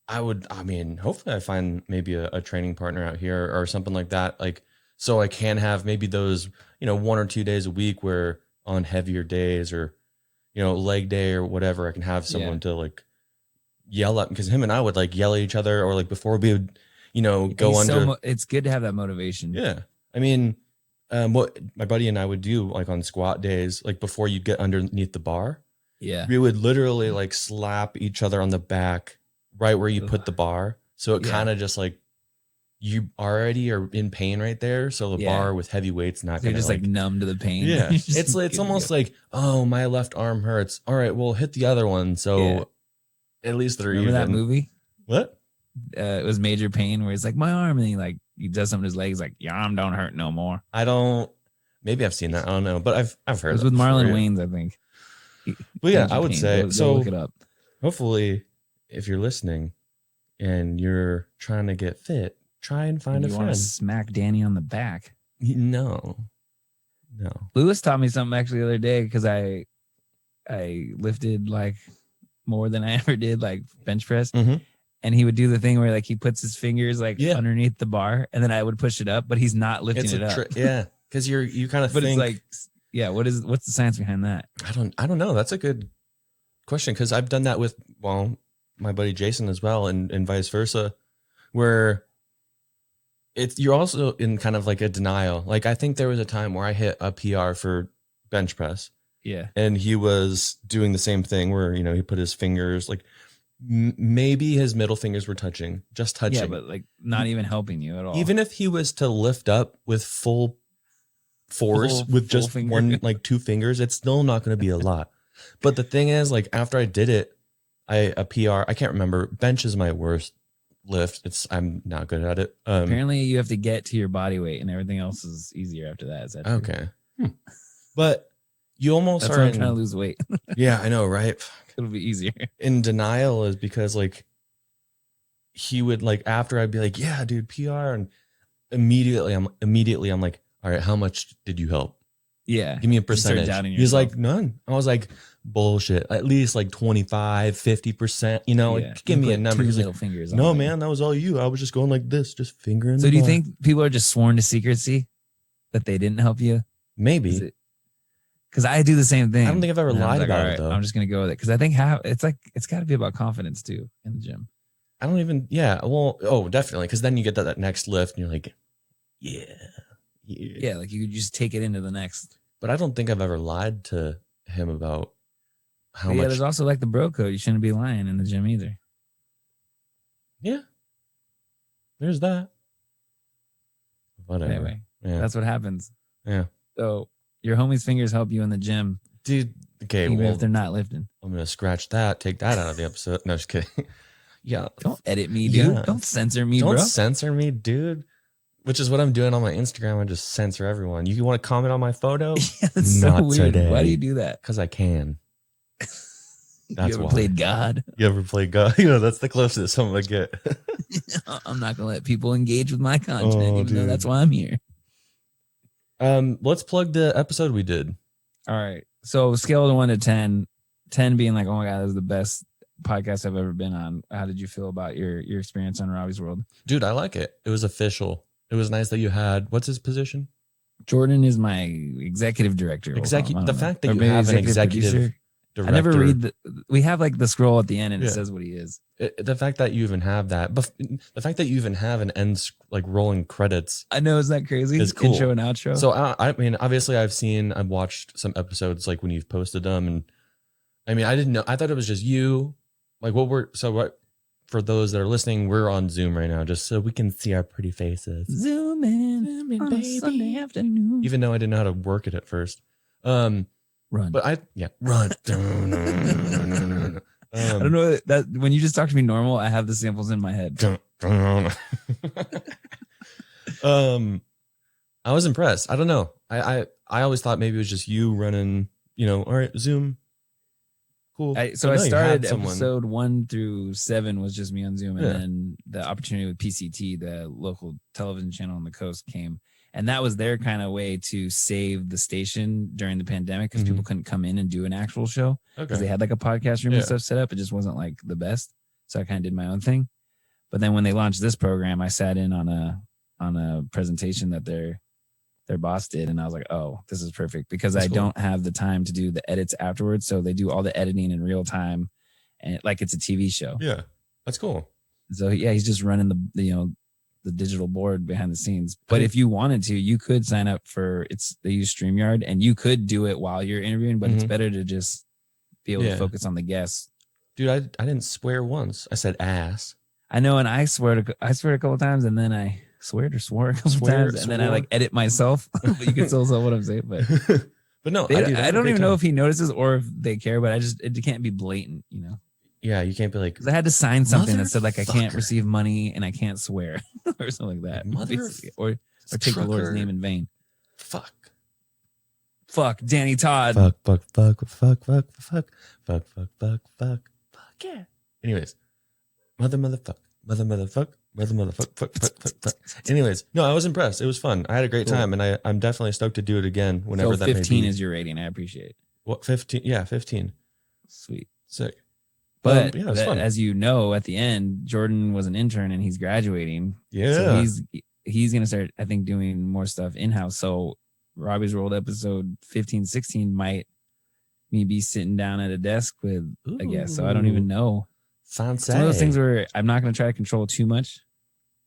hopefully I find maybe a training partner out here or something like that. Like, so I can have maybe those, you know, 1 or 2 days a week where on heavier days or, you know, leg day or whatever, I can have someone to like yell at, because him and I would like yell at each other, or like before we would, you know, go under. It's good to have that motivation. Yeah. I mean, what my buddy and I would do like on squat days, like before you'd get underneath the bar, we would literally like slap each other on the back right where you put the bar. So it kind of just like, you already are in pain right there. So the bar with heavy weights, not going to just like numb to the pain. Yeah. it's almost like, oh, my left arm hurts. All right, well, hit the other one. So at least they're Remember that movie? What? It was Major Pain, where he's like, my arm. And he does something to his legs, like, your arm don't hurt no more. Maybe I've seen that. I don't know, but I've heard it. It was with Marlon Wayans, I think. But yeah, I would say, so look it up. Hopefully if you're listening and you're trying to get fit, try and find a you want to friend. smack Danny on the back. No. Lewis taught me something actually the other day because I lifted like more than I ever did, like bench press. Mhm. And he would do the thing where like he puts his fingers like Yeah. underneath the bar, and then I would push it up, but he's not lifting it up. Yeah, because you kind of But think. it's like, yeah, what's the science behind that? I don't know. That's a good question because I've done that with my buddy Jason as well, and vice versa, where you're also in kind of like a denial. Like I think there was a time where I hit a PR for bench press. Yeah. And he was doing the same thing where, he put his fingers like maybe his middle fingers were just touching. Yeah, but like not even helping you at all. Even if he was to lift up with full force with just finger. one, like 2 fingers, it's still not going to be a lot. But the thing is, like after I did it, a PR, I can't remember. Bench is my worst lift. I'm not good at it. Apparently you have to get to your body weight and everything else is easier after that. Is that true? Okay. But you almost That's are why I'm trying to lose weight. Yeah, I know, right? It'll be easier. In denial is because like he would like after I'd be like, yeah, dude, PR, and immediately I'm like, all right, how much did you help? Yeah. Give me a You start percentage. doubting He's yourself. like, none. I was like, bullshit. At least like 25, 50%, like give me a number. He's like, fingers no, on man, that was all you. I was just going like this, just fingering. So do you think people are just sworn to secrecy that they didn't help you? Maybe. Because I do the same thing. I don't think I've ever lied about it, right, though. I'm just gonna go with it because I think it's got to be about confidence too in the gym. I don't even. Yeah. Well. Oh, definitely. Because then you get that next lift, and you're like, Yeah, like you could just take it into the next. But I don't think I've ever lied to him about how much. Yeah, there's also like the bro code. You shouldn't be lying in the gym either. Yeah. There's that. Whatever. Anyway, yeah. That's what happens. Yeah. So your homie's fingers help you in the gym, dude. Okay. even if they're not lifting. I'm gonna scratch that. Take that out of the episode. No, just kidding. Yeah. Don't edit me, dude. Yeah. Don't censor me, Don't bro. censor me, dude. Which is what I'm doing on my Instagram. I just censor everyone. You want to comment on my photo? Yeah, that's so weird. Today. Why do you do that? Because I can. That's you ever why. played God? You ever played God? That's the closest I'm gonna get. I'm not gonna let people engage with my content, even though that's why I'm here. Let's plug the episode we did. All right. So scale of 1 to 10, 10 being like, oh my God, this is the best podcast I've ever been on. How did you feel about your experience on Robby's World? Dude, I like it. It was official. It was nice that you had, what's his position? Jordan is my executive director. The fact that you have an executive director. I never read we have like the scroll at the end and it says what he is. The fact that you even have that, the fact that you even have an end, like rolling credits. I know, isn't that crazy? It's cool. Intro and outro. So I mean, obviously I've watched some episodes like when you've posted them, and I mean, I didn't know. I thought it was just you. Like what for those that are listening, we're on Zoom right now just so we can see our pretty faces. Zoom in on baby. a Sunday afternoon. Even though I didn't know how to work it at first. Run. But run. I don't know that when you just talk to me normal, I have the samples in my head. I was impressed. I don't know. I always thought maybe it was just you running, all right, Zoom. Cool. So I started episode 1 through 7 was just me on Zoom. And then the opportunity with PCT, the local television channel on the coast, came. And that was their kind of way to save the station during the pandemic because people couldn't come in and do an actual show because they had like a podcast room and stuff set up. It just wasn't like the best. So I kind of did my own thing. But then when they launched this program, I sat in on a presentation that their boss did. And I was like, oh, this is perfect because I don't have the time to do the edits afterwards. So they do all the editing in real time and like it's a TV show. Yeah, that's cool. So yeah, he's just running the digital board behind the scenes. But if you wanted to, you could sign up they use StreamYard and you could do it while you're interviewing, but it's better to just be able to focus on the guests. Dude, I didn't swear once. I said ass. I know, and I swear a couple times, and then I swore a couple times, and then I like edit myself. But you can still tell what I'm saying. But but no, I don't even know if he notices or if they care. But it can't be blatant, Yeah, you can't be like. Because I had to sign something that said like I can't receive money and I can't swear or something like that. Or take the Lord's name in vain. Fuck Danny Todd. Fuck yeah. Anyways, Fuck. Anyways, no, I was impressed. It was fun. I had a great time, and I'm definitely stoked to do it again whenever So that may 15 be. is your rating. I appreciate it. What, 15? Yeah, 15. Sweet. Sick. But yeah, it was fun. as you know, at the end, Jordan was an intern and he's graduating. Yeah. So he's going to start, I think, doing more stuff in-house. So Robby's World episode 15, 16 might me be sitting down at a desk with a guest. So I don't even know. Fancy. It's one of those things where I'm not going to try to control too much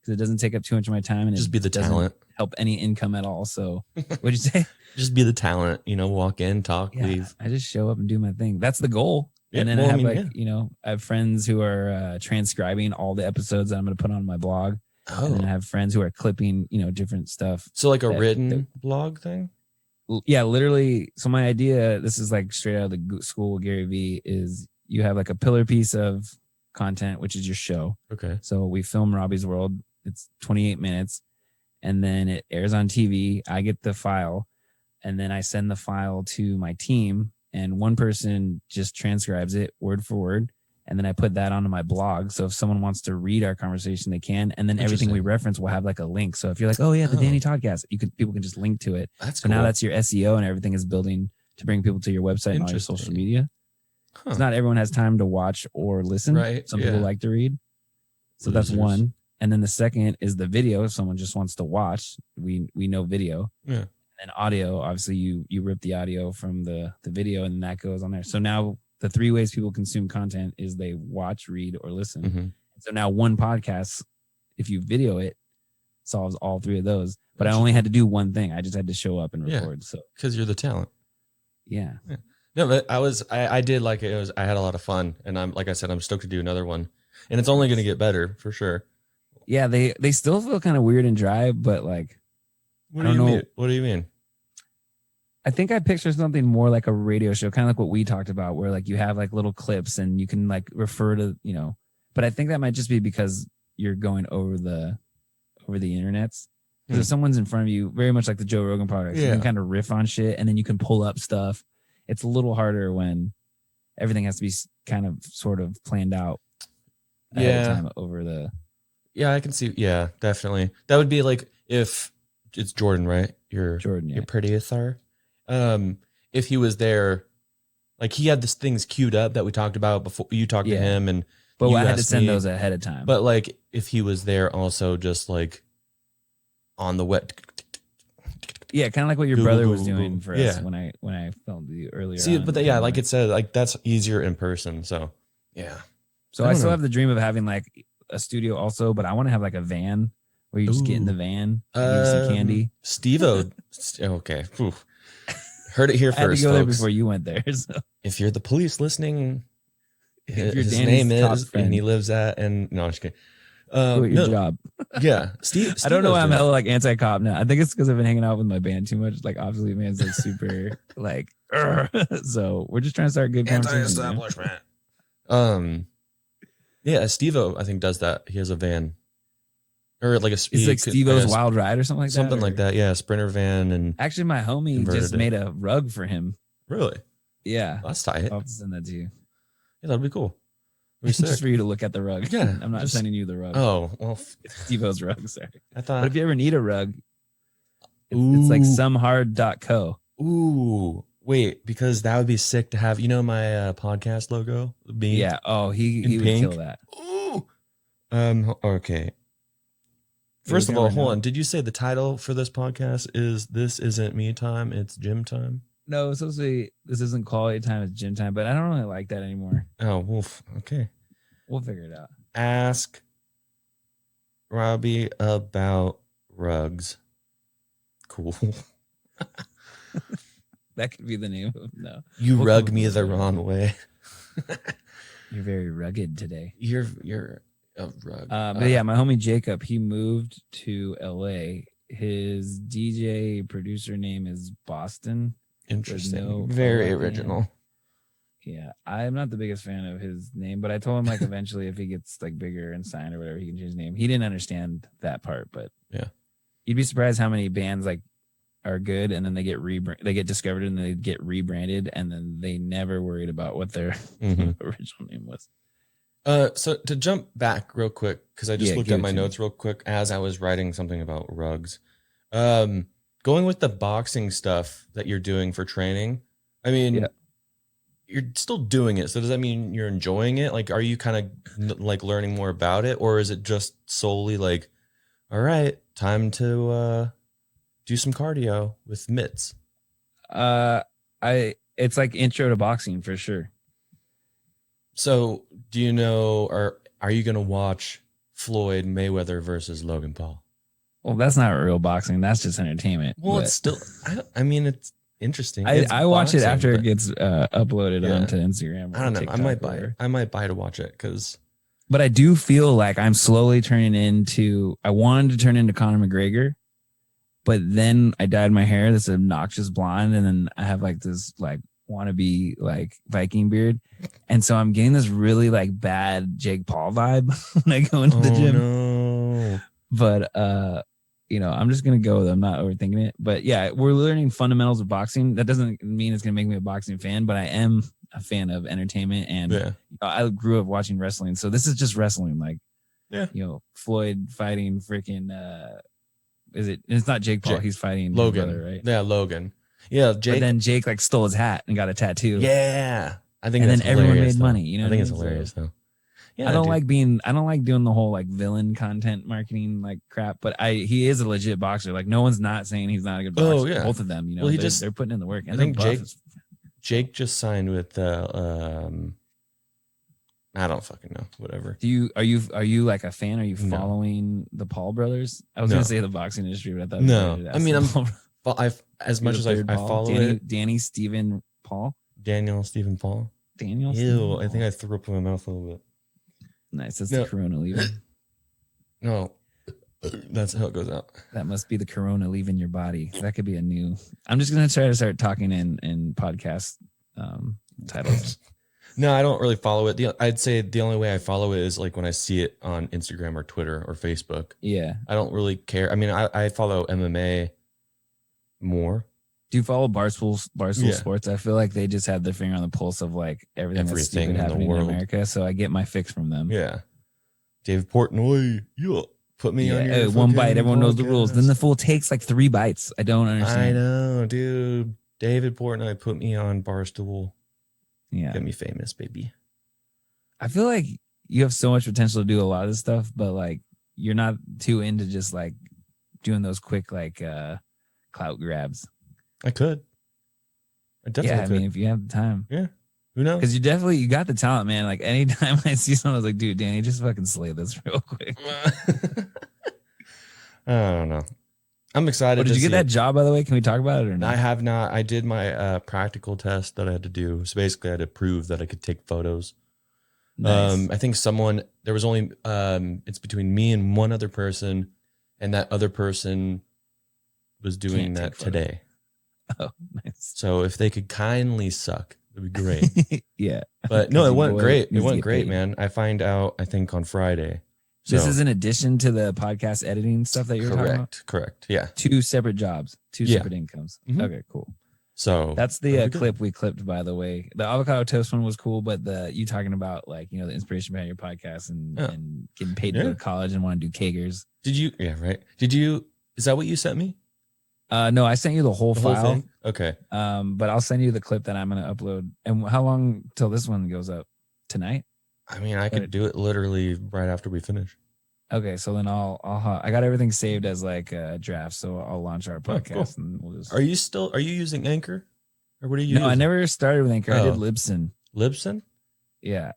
because it doesn't take up too much of my time and just it be the doesn't talent. help any income at all. So what'd you say? Just be the talent, walk in, talk, leave. I just show up and do my thing. That's the goal. Yeah, and then I have friends who are transcribing all the episodes that I'm going to put on my blog. Oh. And then I have friends who are clipping, different stuff. So like a written blog thing? Yeah, literally. So my idea, this is like straight out of the school with Garyvee, is you have like a pillar piece of content, which is your show. Okay. So we film Robby's World. It's 28 minutes. And then it airs on TV. I get the file. And then I send the file to my team. And one person just transcribes it word for word. And then I put that onto my blog. So if someone wants to read our conversation, they can. And then everything we reference will have like a link. So if you're like, oh yeah, the Danny Toddcast, people can just link to it. That's cool. Now that's your SEO and everything is building to bring people to your website and all your social media. Huh. Not everyone has time to watch or listen. Right. Some people like to read. So that's one. And then the second is the video. If someone just wants to watch, we know video. Yeah. And audio, obviously you rip the audio from the video and that goes on there. So now the three ways people consume content is they watch, read, or listen. Mm-hmm. So now one podcast, if you video it, solves all three of those. But I only had to do one thing. I just had to show up and record. So because you're the talent. Yeah. No, but I did like it. I had a lot of fun, and I'm like I said, I'm stoked to do another one, and it's only going to get better for sure. Yeah, they still feel kind of weird and dry, but like, what do you mean? What do you mean? I think I picture something more like a radio show, kind of like what we talked about, where like you have like little clips and you can like refer to, but I think that might just be because you're going over the internets. Because if someone's in front of you, very much like the Joe Rogan podcast, you can kind of riff on shit and then you can pull up stuff. It's a little harder when everything has to be kind of sort of planned out ahead of time over the. Yeah, I can see. Yeah, definitely. That would be like if it's Jordan, right? Jordan, your producer. If he was there, like he had these things queued up that we talked about before you talked to him, but I had to send those ahead of time. But like if he was there also just like on the wet. Yeah, kind of like what your brother was doing for us when I filmed you earlier. See, but like it said, like that's easier in person. So yeah. So I still have the dream of having like a studio also, but I want to have like a van where you just get in the van, give you some candy. Steve-O. Okay. Whew. Heard it here first. I had to go there before you went there. So. If you're the police listening, his name is, and he lives at, and no, I'm just kidding. Your job. Yeah. Steve. I don't know why I'm hella like anti-cop now. I think it's because I've been hanging out with my band too much. Like, obviously, man's like super like, so we're just trying to start good anti-establishment. Yeah, Steve-O, I think, does that. He has a van. Or like it's like Steve-O's Wild Ride or something like that. Something like that, yeah. Sprinter van and actually, my homie just made a rug for him. Really? Yeah, that's tight. I'll have to send that to you. Yeah, that'd be cool. Just for you to look at the rug. Yeah, I'm not sending you the rug. Oh well, it's Steve-O's rug. Sorry, I thought. But if you ever need a rug, it's like somehard.co. Ooh, wait, because that would be sick to have. My podcast logo. Me. Yeah. Oh, he would kill that. Ooh. Okay. First of all, hold on. Did you say the title for this podcast is "This Isn't Me Time, It's Gym Time"? No, it's supposed to be "This Isn't Quality Time, It's Gym Time," but I don't really like that anymore. Oh, wolf. Okay. We'll figure it out. Ask Robby about rugs. Cool. That could be the name of no. You rug me the wrong way. You're very rugged today. You're a rug. But yeah, my homie Jacob, he moved to LA. His DJ producer name is Boston. Interesting. Very original. Yeah, I'm not the biggest fan of his name, but I told him like eventually if he gets like bigger and signed or whatever, he can change his name. He didn't understand that part, but yeah, you'd be surprised how many bands like are good and then they get discovered and they get rebranded and they get rebranded and then they never worried about what their original name was. So to jump back real quick, because I just Yeah, looked give at it my to me. notes real quick as I was writing something about rugs. Um, Going with the boxing stuff that you're doing for training, I Yeah. mean, you're still doing it. So does that mean you're enjoying it? Like, are you kind of like learning more about it, or is it just solely like, all right, time to do some cardio with mitts? Uh, it's like intro to boxing for sure. So do you know, or are you gonna watch Floyd Mayweather versus Logan Paul? Well, that's not real boxing. That's just entertainment. Well, it's But still. I mean, it's interesting. I It's I watch it boxing, after it but gets uploaded yeah, onto Instagram I or don't know. I might TikTok or buy it. whatever. I might buy to watch it because But I do feel like I'm slowly turning into. I wanted to turn into Conor McGregor, but then I dyed my hair this obnoxious blonde, and then I have like this like wannabe like Viking beard, and so I'm getting this really like bad Jake Paul vibe when I go into the oh gym. no, But I'm just gonna go with it. I'm not overthinking it. But yeah, we're learning fundamentals of boxing. That doesn't mean it's gonna make me a boxing fan, but I am a fan of entertainment, and yeah, I grew up watching wrestling. So this is just wrestling, like yeah. Floyd fighting freaking it's not Jake Paul, Jake, he's fighting his brother, Logan, right? yeah, Logan, yeah, But Jake, then Jake like stole his hat and got a tattoo, yeah. I think and that's then everyone hilarious made though. money. You know I what I think it's mean? So hilarious though. Yeah, dude. I don't like doing the whole like villain content marketing like crap, but he is a legit boxer. Like no one's not saying he's not a good Oh boxer. yeah. Both of them, Well, he just. they're putting in the work I and they're think buff as Jake just signed with I don't fucking know. Whatever. do you are you like a fan? Are you No. following the Paul brothers? I was No. gonna say the boxing industry, but I thought it'd be better No. to I ask mean, the Paul. I've as You're much the as third I Paul. follow it. Danny Stephen Paul. Daniel Stephen Paul. Daniel Stephen Ew, I think Paul. I threw up in my mouth a little bit. Nice. That's the No, corona leaving. no, that's how it goes out. That must be the corona leaving your body. That could be a new. I'm just gonna try to start talking in podcast titles. No, I don't really follow it. I'd say the only way I follow it is like when I see it on Instagram or Twitter or Facebook. Yeah. I don't really care. I mean, I follow MMA more. Do you follow Barstool Yeah. Sports? I feel like they just have their finger on the pulse of like everything that's Everything stupid in the happening in world. America. So I get my fix from them. Yeah. David Portnoy, you put me on your One bite. Everyone knows the rules. Then the podcast. fool takes like 3 bites. I don't I understand. know, dude. David Portnoy put me on Barstool. Yeah. Get me famous, baby. I feel like you have so much potential to do a lot of this stuff, but like you're not too into just like doing those quick like clout grabs. I could. I definitely Yeah, I could. mean, if you have the time. Yeah. Who knows? Because you got the talent, man. Like anytime I see someone, I was like, dude, Danny, just fucking slay this real quick. I don't know. I'm excited. Oh, did you get that job, by the way? Can we talk about it or not? I have not. I did my practical test that I had to do. So basically, I had to prove that I could take photos. Nice. I think there was only, it's between me and one other person, and that other person was doing that today. Oh, nice. So if they could kindly suck, it'd be great. Yeah. But no, it went great. It went great, man. I find out, I think, on Friday. So, this is in addition to the podcast editing stuff that you're talking about? Correct. Yeah. 2 separate jobs, 2 separate incomes. Mhm. Okay, cool. So that's the clip we clipped, by the way. The avocado toast one was cool, but you talking about like, the inspiration behind your podcast and getting paid to go to college and want to do kegers. Did you? Yeah, right. Did you? Is that what you sent me? No, I sent you the whole file. Whole thing? Okay. But I'll send you the clip that I'm going to upload. And how long till this one goes up? Tonight? I mean, I could do it literally right after we finish. Okay, so then I got everything saved as like a draft, so I'll launch our podcast and we'll just. Are you using Anchor, or what are you? No, I never started with Anchor. I did Libsyn. Libsyn? Yeah.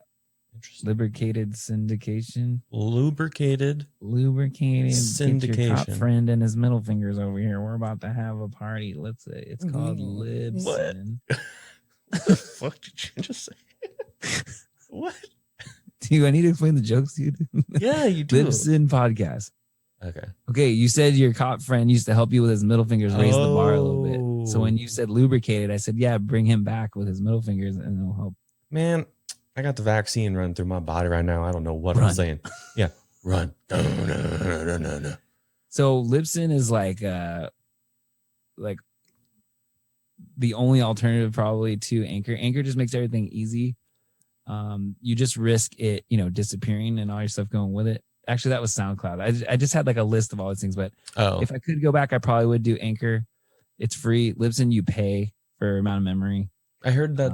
Interesting. Lubricated syndication. Lubricated syndication. Get your top syndication. friend and his middle fingers over here. We're about to have a party. Let's say it's called Libsyn. What the fuck did you just say? What? Do I need to explain the jokes to you? Yeah, you do. Libsyn podcast. Okay. Okay, you said your cop friend used to help you with his middle fingers raise the bar a little bit. So when you said lubricated, I said, yeah, bring him back with his middle fingers and it'll help. Man, I got the vaccine running through my body right now. I don't know what I'm saying. Yeah, run. No. So Libsyn is like the only alternative probably to Anchor. Anchor just makes everything easy. you just risk it, disappearing and all your stuff going with it. Actually, that was SoundCloud. I just had like a list of all these things, but if I could go back, I probably would do Anchor. It's free. Libsyn, you pay for amount of memory. I heard that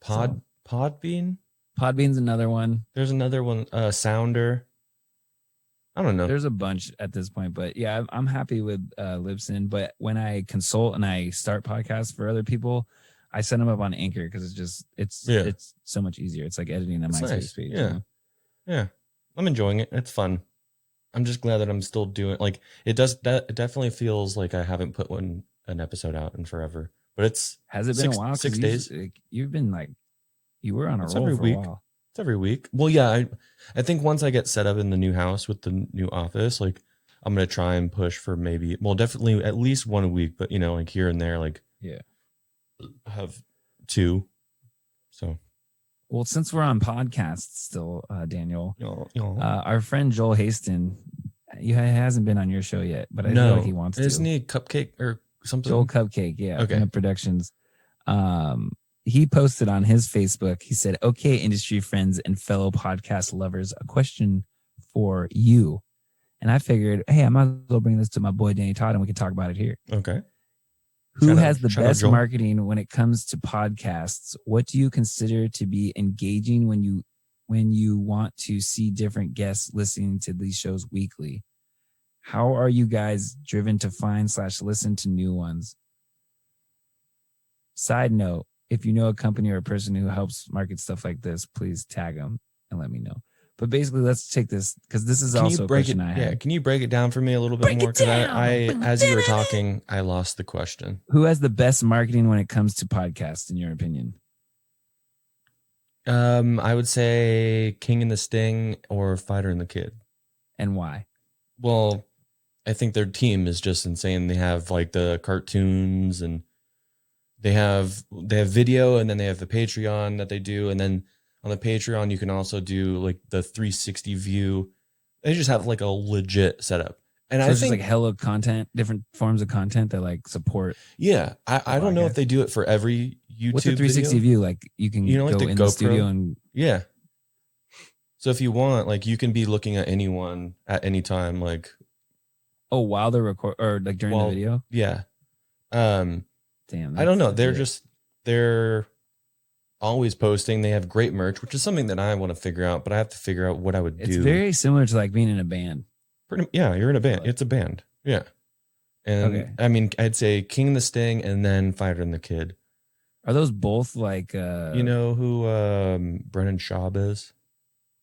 Podbean. Podbean's another one. There's another one, Sounder. I don't know. There's a bunch at this point, but yeah, I'm happy with Libsyn. But when I consult and I start podcasts for other people, I set them up on Anchor because it's so much easier. It's like editing a MySpace page. Yeah, yeah. I'm enjoying it. It's fun. I'm just glad that I'm still doing like it does. That it definitely feels like I haven't put an episode out in forever. But has it been a while? 6 days. You've been like you were on a roll every for week. A while. It's every week. Well, yeah. I think once I get set up in the new house with the new office, like I'm gonna try and push for definitely at least 1 a week. But like here and there, like have 2. So. Well, since we're on podcasts still, Daniel, our friend Joel Haston, he hasn't been on your show yet, but I feel like he wants to. Isn't he a Cupcake or something? Joel Cupcake, yeah. Okay. Productions. He posted on his Facebook, he said, "Okay, industry friends and fellow podcast lovers, a question for you." And I figured, hey, I might as well bring this to my boy Danny Todd and we can talk about it here. Okay. Who has the best marketing when it comes to podcasts? What do you consider to be engaging when you want to see different guests listening to these shows weekly? How are you guys driven to find/listen to new ones? Side note, if you know a company or a person who helps market stuff like this, please tag them and let me know. But basically, let's take this because this is also a question I had. Yeah, can you break it down for me a little bit more? Because as you were talking, I lost the question. Who has the best marketing when it comes to podcasts, in your opinion? I would say King and the Sting or Fighter and the Kid. And why? Well, I think their team is just insane. They have like the cartoons and they have video, and then they have the Patreon that they do, and then on the Patreon, you can also do like the 360 view. They just have like a legit setup. And so I think like hella content, different forms of content that like support. Yeah. I don't know if they do it for every YouTube What's the 360 view? Like you can go like in the studio and. Yeah. So if you want, like you can be looking at anyone at any time, like. Oh, while they're or like during the video? Yeah. Damn. I don't know. They're always posting. They have great merch, which is something that I want to figure out, but I have to figure out what I would do. It's very similar to like being in a band. You're in a band. It's a band. Yeah. And I mean, I'd say King and the Sting and then Fighter and the Kid. Are those both like you know who Brennan Schaub is?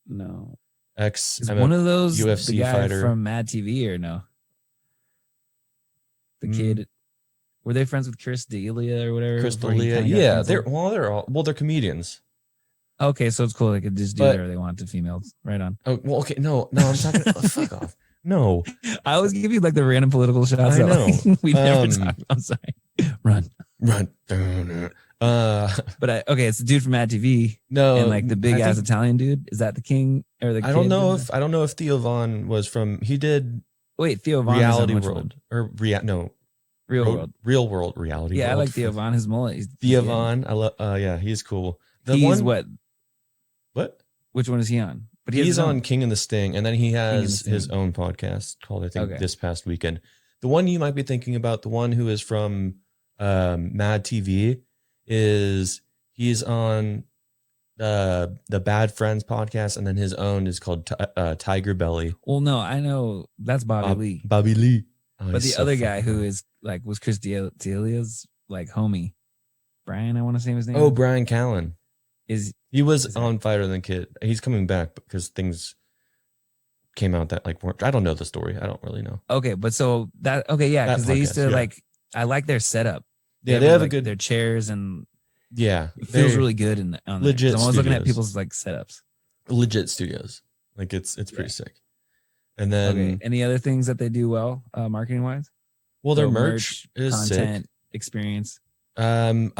No. Is one of those UFC the guy fighter from Mad TV or no? The kid. Were they friends with Chris D'Elia or whatever? Chris D'Elia, yeah. They're comedians. Okay, so it's cool. They could just do whatever they want to females. Right on. Oh, well, okay. No, I'm talking. Fuck off. No. I always give you like the random political shots. I know. We never talk. I'm sorry. Run. But it's the dude from Mad TV. No, and like the big ass Italian dude. Is that the king or the? I don't know if Theo Von was from. He did. Wait, Theo Von. Reality World or no. Real world reality. Yeah, I like Theo Von. His mullet. Theo Von. I love. Yeah, he's cool. He's what? What? Which one is he on? But he's on King and the Sting, and then he has his own podcast called I think This Past Weekend. The one you might be thinking about, the one who is from Mad TV, he's on the Bad Friends podcast, and then his own is called Tiger Belly. Well, no, I know that's Bobby Lee. Bobby Lee. Oh, but the other guy who is like was Chris D'Elia's like homie, Brian. I want to say his name. Oh, Brian Callen. He was on that? Fighter and the Kid. He's coming back because things came out that like weren't. I don't know the story. I don't really know. Okay, but so that because they used to like. I like their setup. They have a good their chairs and it feels really good on legit. I'm always looking at people's like setups. Legit studios, like it's pretty sick. And then any other things that they do well, marketing wise? Well, their merch is content, sick. Experience. I'm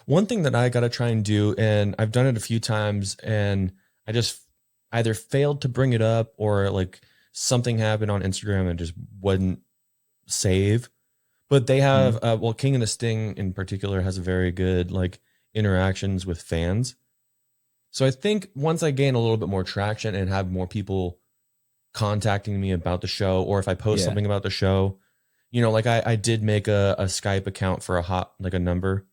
one thing that I got to try and do, and I've done it a few times, and I just either failed to bring it up or like something happened on Instagram and just wouldn't save. But they have, King and the Sting in particular has a very good like interactions with fans. So I think once I gain a little bit more traction and have more people contacting me about the show, or if I post something about the show, like I did make a Skype account for a number.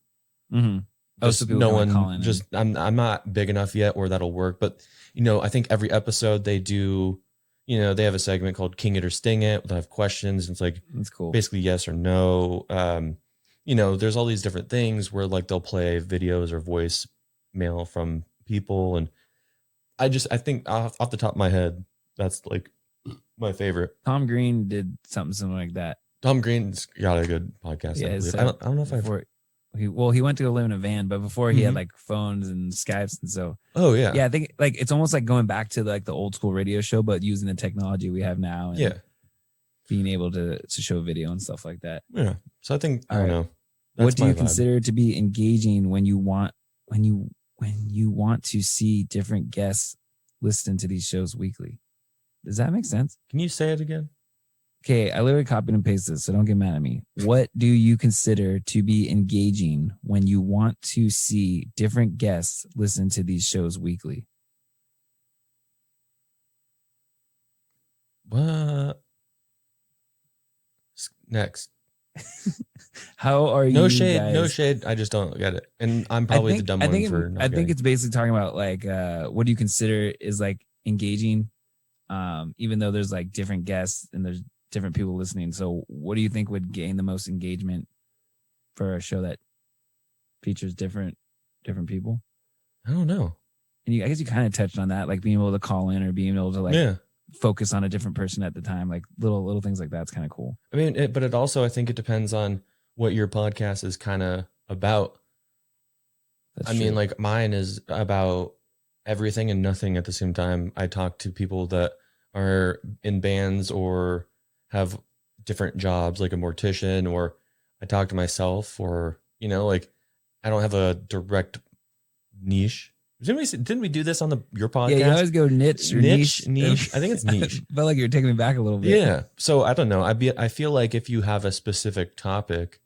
Mm-hmm. Just no one, just I'm not big enough yet where that'll work. But I think every episode they do, they have a segment called King It or Sting It. They'll have questions. It's like that's cool. Basically yes or no. There's all these different things where like they'll play videos or voice mail from people, and I think off the top of my head, that's like my favorite. Tom Green did something similar like that. Tom Green's got a good podcast. Yeah, I don't know if he went to go live in a van, but before he had like phones and Skypes, and so I think like it's almost like going back to like the old school radio show, but using the technology we have now, and being able to show video and stuff like that. Yeah, so I think I don't know. What do you consider to be engaging when you want to see different guests listen to these shows weekly? Does that make sense? Can you say it again? Okay, I literally copied and pasted this, so don't get mad at me. What do you consider to be engaging when you want to see different guests listen to these shows weekly? What? Next. How are you? No shade, guys? no shade. I just don't get it, and I'm probably the dumb one for. I think it's basically talking about like, what do you consider is like engaging, even though there's like different guests and there's different people listening. So, what do you think would gain the most engagement for a show that features different people? I don't know. And I guess you kind of touched on that, like being able to call in or being able to like focus on a different person at the time, like little things like that's kind of cool. I mean, but it also, I think it depends on what your podcast is kind of about. That's true. Mean, like mine is about everything and nothing at the same time. I talk to people that are in bands or have different jobs, like a mortician, or I talk to myself, or, like I don't have a direct niche. Didn't we do this on your podcast? Yeah, you always go niche or niche. I think it's niche. I felt like you're taking me back a little bit. Yeah. So I don't know. I feel like if you have a specific topic,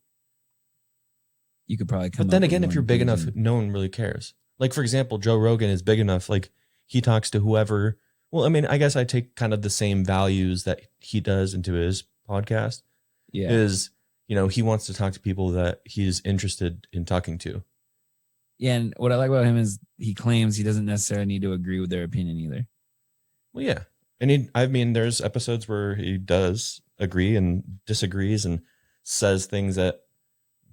you could probably come. But then again, if you're big enough, no one really cares. Like, for example, Joe Rogan is big enough. Like, he talks to whoever. Well, I mean, I guess I take kind of the same values that he does into his podcast. Yeah. He wants to talk to people that he's interested in talking to. Yeah, and what I like about him is he claims he doesn't necessarily need to agree with their opinion either. Well, yeah. And there's episodes where he does agree and disagrees and says things that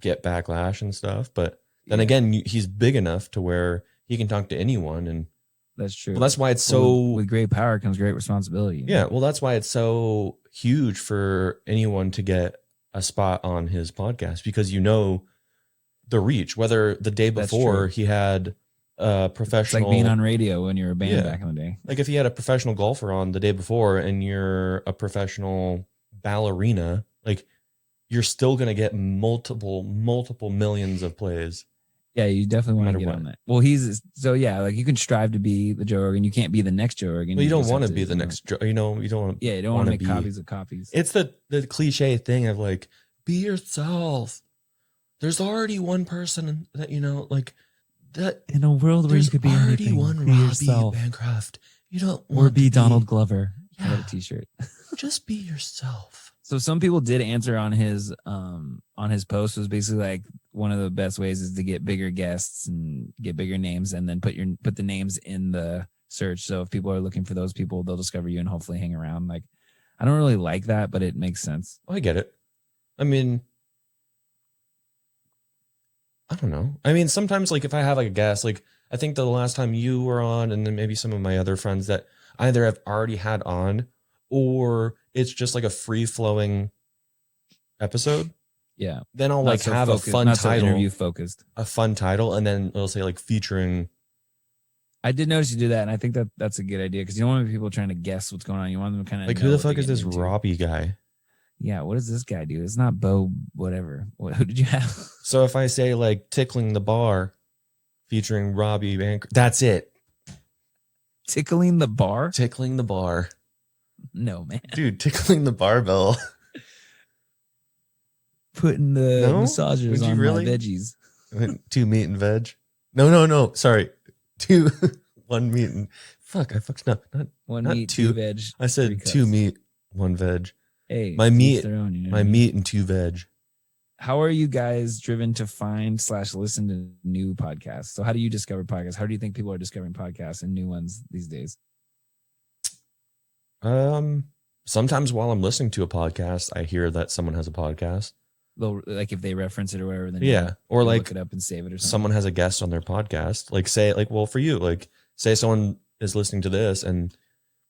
get backlash and stuff. But then again, he's big enough to where he can talk to anyone. And that's true. Well, that's why it's with great power comes great responsibility. Yeah. Well, that's why it's so huge for anyone to get a spot on his podcast, because the reach, whether the day before he had a professional. It's like being on radio when you were a band back in the day. Like if he had a professional golfer on the day before and you're a professional ballerina, like you're still going to get multiple millions of plays. Yeah, you definitely want to get on that. Well, like you can strive to be the Joe Rogan. You can't be the next Joe Rogan. Well, you don't want to be the next Joe. You don't want to. Yeah, you don't want to make copies of copies. It's the cliche thing of like, be yourself. There's already one person that, like that in a world where you could be anything. One be Robby yourself. Bancroft. You don't or be Donald Glover. Yeah. I got a t-shirt. Just be yourself. So some people did answer on his post. Was basically like one of the best ways is to get bigger guests and get bigger names, and then put the names in the search. So if people are looking for those people, they'll discover you and hopefully hang around. Like, I don't really like that, but it makes sense. I get it. I mean, I don't know. I mean, sometimes like if I have like a guest, like I think the last time you were on, and then maybe some of my other friends that either have already had on, or it's just like a free flowing episode. Yeah. Then I'll like have a fun title, interview focused, a fun title, and then it'll say like featuring. I did notice you do that, and I think that's a good idea, because you don't want people trying to guess what's going on. You want them to kind of like, who the fuck is this Robby guy? Yeah, what does this guy do? It's not Bo, whatever. Who did you have? So if I say like tickling the bar, featuring Robby Bancroft, that's it. Tickling the bar? Tickling the bar. No, man. Dude, tickling the barbell. Putting the massagers on my veggies. 2 meat and veg. No. Sorry. 2 One meat and fuck. I fucked up. One not meat, two. two veg. I said 3 two cuts. meat, one veg. Hey, My to each meat, their own, you know my what I mean? meat and 2 veg. How are you guys driven to find / listen to new podcasts? So how do you discover podcasts? How do you think people are discovering podcasts and new ones these days? Sometimes while I'm listening to a podcast, I hear that someone has a podcast. They'll, like, if they reference it or whatever, then Yeah, or you'll like look it up and save it or something. someone has a guest on their podcast. Like say, like, well, for you, like say someone is listening to this and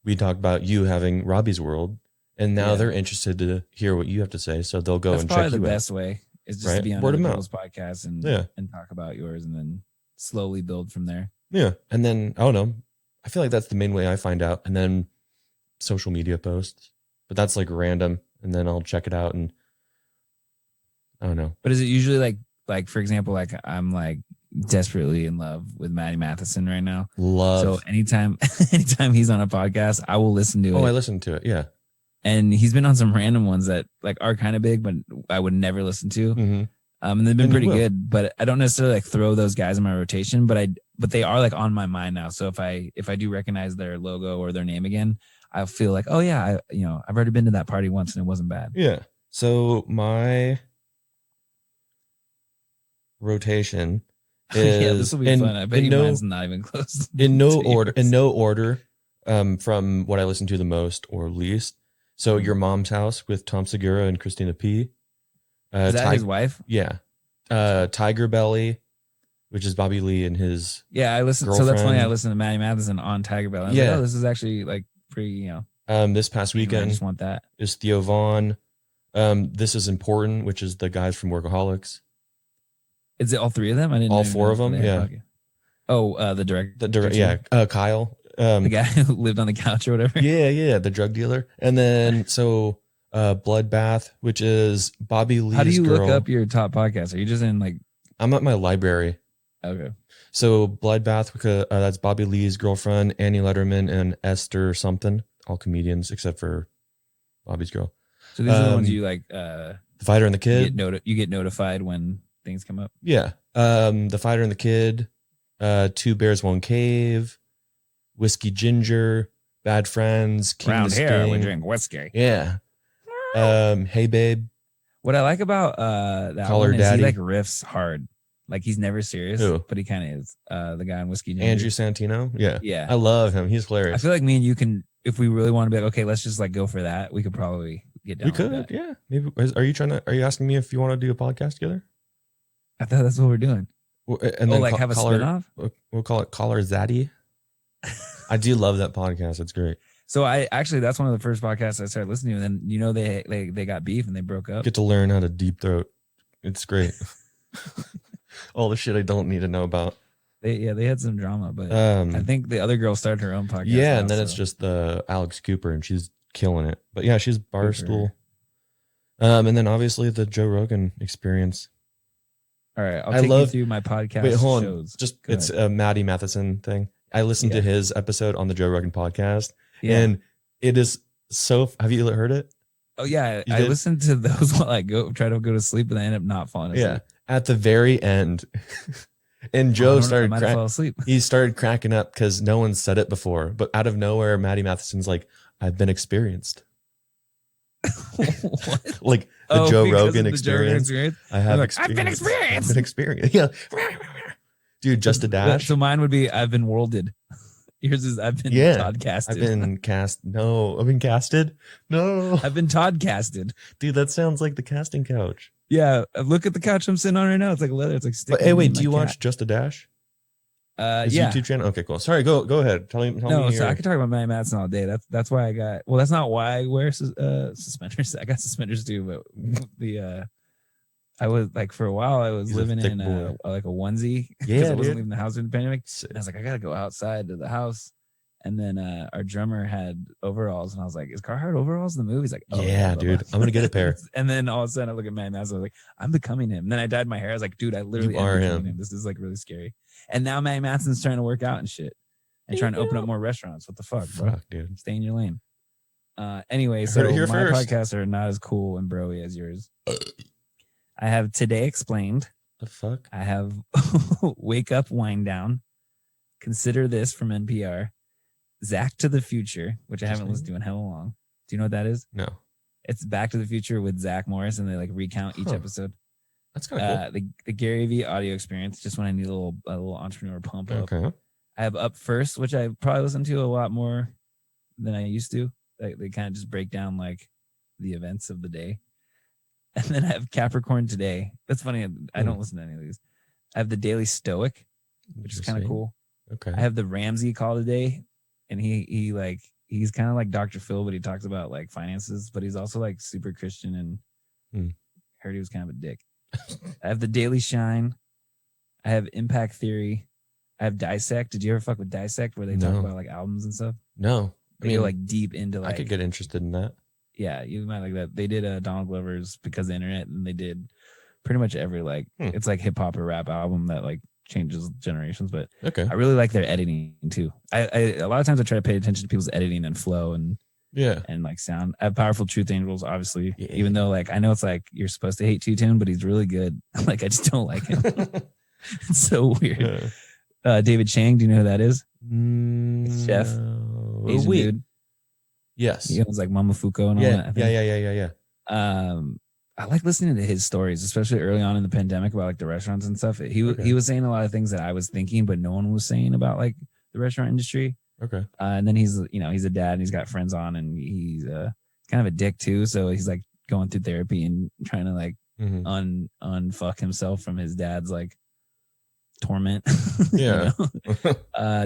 we talk about you having Robby's World, and now Yeah. they're interested to hear what you have to say, so they'll go That's and probably check the you out. best way is just Right? to be on Word other of people's podcasts and talk about yours and then slowly build from there. Yeah, and then I don't know. I feel like that's the main way I find out, and then social media posts. But that's like random, and then I'll check it out, and I don't know. But is it usually like for example, like I'm like desperately in love with Maddie Matheson right now. Love. So anytime he's on a podcast, I will listen to it. Oh, I listened to it. Yeah. And he's been on some random ones that like are kind of big, but I would never listen to. Mm-hmm. And they've been And you pretty will. good, but I don't necessarily like throw those guys in my rotation, but they are like on my mind now. So if I do recognize their logo or their name again, I feel like, oh yeah, I've already been to that party once and it wasn't bad. Yeah. So my rotation is yeah, this will be fun. I bet you mine's not even close. In no order, from what I listen to the most or least. So Your Mom's House with Tom Segura and Christina P. Is that his wife? Yeah. Tiger Belly, which is Bobby Lee and his I listened. So that's funny. I listened to Maddie Matheson on Tiger Belly. I was like, oh, this is actually like pretty, this past weekend I just want that. is Theo Vaughn. This Is Important, which is the guys from Workaholics. Is it all 3 of them? I didn't know. All 4 of them, yeah. Oh, the director. Yeah, Kyle. The guy who lived on the couch or whatever. Yeah, the drug dealer. And then Bloodbath, which is Bobby Lee's How do you girl. look up your top podcasts? Are you just in like? I'm at my library. Okay. So Bloodbath, that's Bobby Lee's girlfriend, Annie Letterman, and Esther something. All comedians except for Bobby's girl. So these are the ones you like. The Fighter and the Kid. You get notified when things come up. Yeah. The Fighter and the Kid. 2 Bears, 1 Cave. Whiskey Ginger. Bad Friends. King Around of the here, Sting. we drink whiskey. Yeah. Hey Babe. What I like about that Call Her one is Daddy. he like riffs hard. Like he's never serious, Who? but he kind of is. The guy in Whiskey Ginger. Andrew Santino. Yeah. Yeah. I love him. He's I hilarious. feel like me and you can, if we really want to be like, okay, let's just like go for that. We could probably get down. We could, with that. yeah. Maybe. Are you asking me if you want to do a podcast together? I thought that's what we're doing. And then have a spinoff? We'll call it Caller Zaddy. I do love that podcast. It's great. So that's one of the first podcasts I started listening to. And then they got beef and they broke up. Get to learn how to deep throat. It's great. All the shit I don't need to know about. They had some drama, but I think the other girl started her own podcast. Yeah, now, and then it's just the Alex Cooper, and she's killing it. But yeah, she's Barstool. And then obviously the Joe Rogan Experience. All right, I'll take you through my podcast. Wait, hold shows. on. It's a Maddie Matheson thing. I listened to his episode on the Joe Rogan podcast, and it is so. Have you heard it? Oh yeah, I listened to those while I try to go to sleep, and I end up not falling asleep. Yeah, at the very end, and Joe fall asleep. He started cracking up because no one said it before, but out of nowhere, Maddie Matheson's like, "I've been experienced." What? Like the Joe Rogan of the Joe Rogan experience. I have experience. I've been experienced. I've been experienced. Yeah, dude, just a dash. So mine would be I've been worlded. Yours is I've been Toddcasted. I've been cast. No, I've been casted. No, I've been Toddcasted. Dude, that sounds like the casting couch. Yeah, look at the couch I'm sitting on right now. It's like leather. It's like sticky. But hey, wait, do you watch Just a Dash? His yeah. YouTube channel. Okay, cool. Sorry, go ahead. Tell me. No, so I could talk about Maddie Matheson all day. That's why I got. Well, that's not why I wear suspenders. I got suspenders too, but I was like for a while I was living in like a onesie because I wasn't leaving the house during the pandemic. And I was like, I gotta go outside to the house. And then our drummer had overalls, and I was like, "Is Carhartt overalls in the movie?" He's like, "Oh yeah, dude, I'm gonna get a pair." And then all of a sudden, I look at Maddie Matheson. I was like, "I'm becoming him." And then I dyed my hair. I was like, "Dude, I literally am becoming him. This is like really scary." And now Maddie Matheson's trying to work out and shit, and trying to open up more restaurants. What the fuck, bro? Fuck, dude, stay in your lane. Anyway, so my podcasts are not as cool and broy as yours. I have Today Explained. The fuck? I have Wake Up, Wind Down. Consider This from NPR. Zach to the Future, which I haven't listened to in hell long. Do you know what that is? No. It's Back to the Future with Zach Morris, and they like recount each episode. That's kind of cool. The Garyvee audio experience, just when I need a little entrepreneur pump up. Okay. I have Up First, which I probably listen to a lot more than I used to. They kind of just break down like the events of the day. And then I have Capricorn Today. That's funny. I don't listen to any of these. I have the Daily Stoic, which is kind of cool. Okay. I have the Ramsey Call Today, and he's kind of like Dr. Phil, but he talks about like finances, but he's also like super Christian and heard he was kind of a dick. I have the Daily Shine. I have Impact Theory. I have Dissect. Did you ever fuck with Dissect where they talk about like albums and stuff? No. They go like deep into like. I could get interested in that. Yeah, you might like that. They did Donald Glover's Because of the Internet, and they did pretty much every like it's like hip hop or rap album that like changes generations. But okay, I really like their editing too. I a lot of times I try to pay attention to people's editing and flow and and like sound. I have Powerful Truth Angels, obviously, even though like I know it's like you're supposed to hate Two-Tone, but he's really good. Like I just don't like him. It's so weird. David Chang, do you know who that is? Chef, Asian dude. Yes, he owns like Momofuku and all that. Yeah. I like listening to his stories, especially early on in the pandemic about like the restaurants and stuff. He was saying a lot of things that I was thinking, but no one was saying about like the restaurant industry. Okay. And then he's a dad and he's got friends on, and he's kind of a dick too. So he's like going through therapy and trying to like unfuck himself from his dad's like torment. Yeah.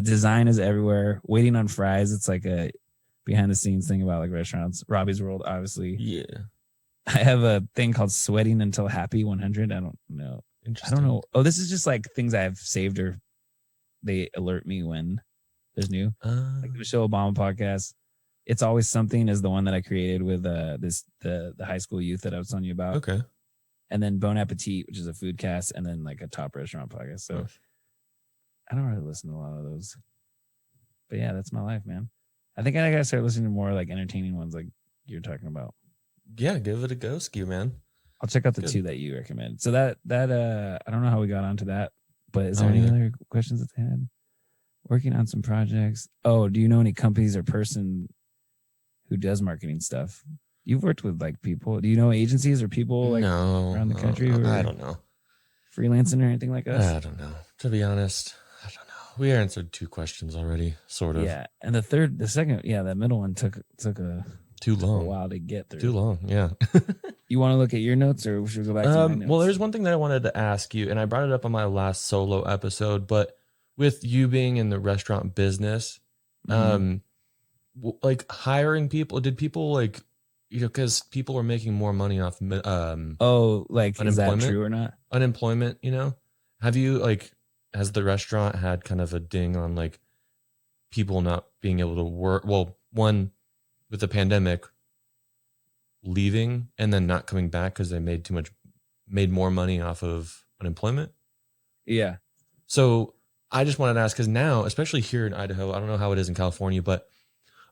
Design is everywhere. Waiting on Fries. It's like a behind the scenes thing about like restaurants. Robby's World, obviously. Yeah. I have a thing called Sweating Until Happy 100. I don't know. I don't know. Oh, this is just like things I've saved or they alert me when there's new. Like the Michelle Obama podcast. It's Always Something is the one that I created with the high school youth that I was telling you about. Okay. And then Bon Appetit, which is a food cast, and then like a top restaurant podcast. So I don't really listen to a lot of those. But yeah, that's my life, man. I think I gotta start listening to more like entertaining ones like you're talking about. Yeah, give it a go, Ski, man. I'll check out the two that you recommend. So that I don't know how we got onto that, but is there any other questions that they had? Working on some projects. Oh, do you know any companies or person who does marketing stuff? You've worked with like people. Do you know agencies or people like around the country? Who I don't know. Freelancing or anything like us? I don't know. To be honest, I don't know. We answered 2 questions already, sort of. Yeah, and the second, that middle one took a too long. A while to get through. Too long, yeah. You want to look at your notes, or should we go back to my notes? Well, there's one thing that I wanted to ask you, and I brought it up on my last solo episode, but with you being in the restaurant business, like hiring people, did people like, because people were making more money off is that true or not? Unemployment, have you like, has the restaurant had kind of a ding on like people not being able to work? Well, one, with the pandemic, leaving and then not coming back because they made more money off of unemployment. Yeah. So I just wanted to ask, because now, especially here in Idaho, I don't know how it is in California, but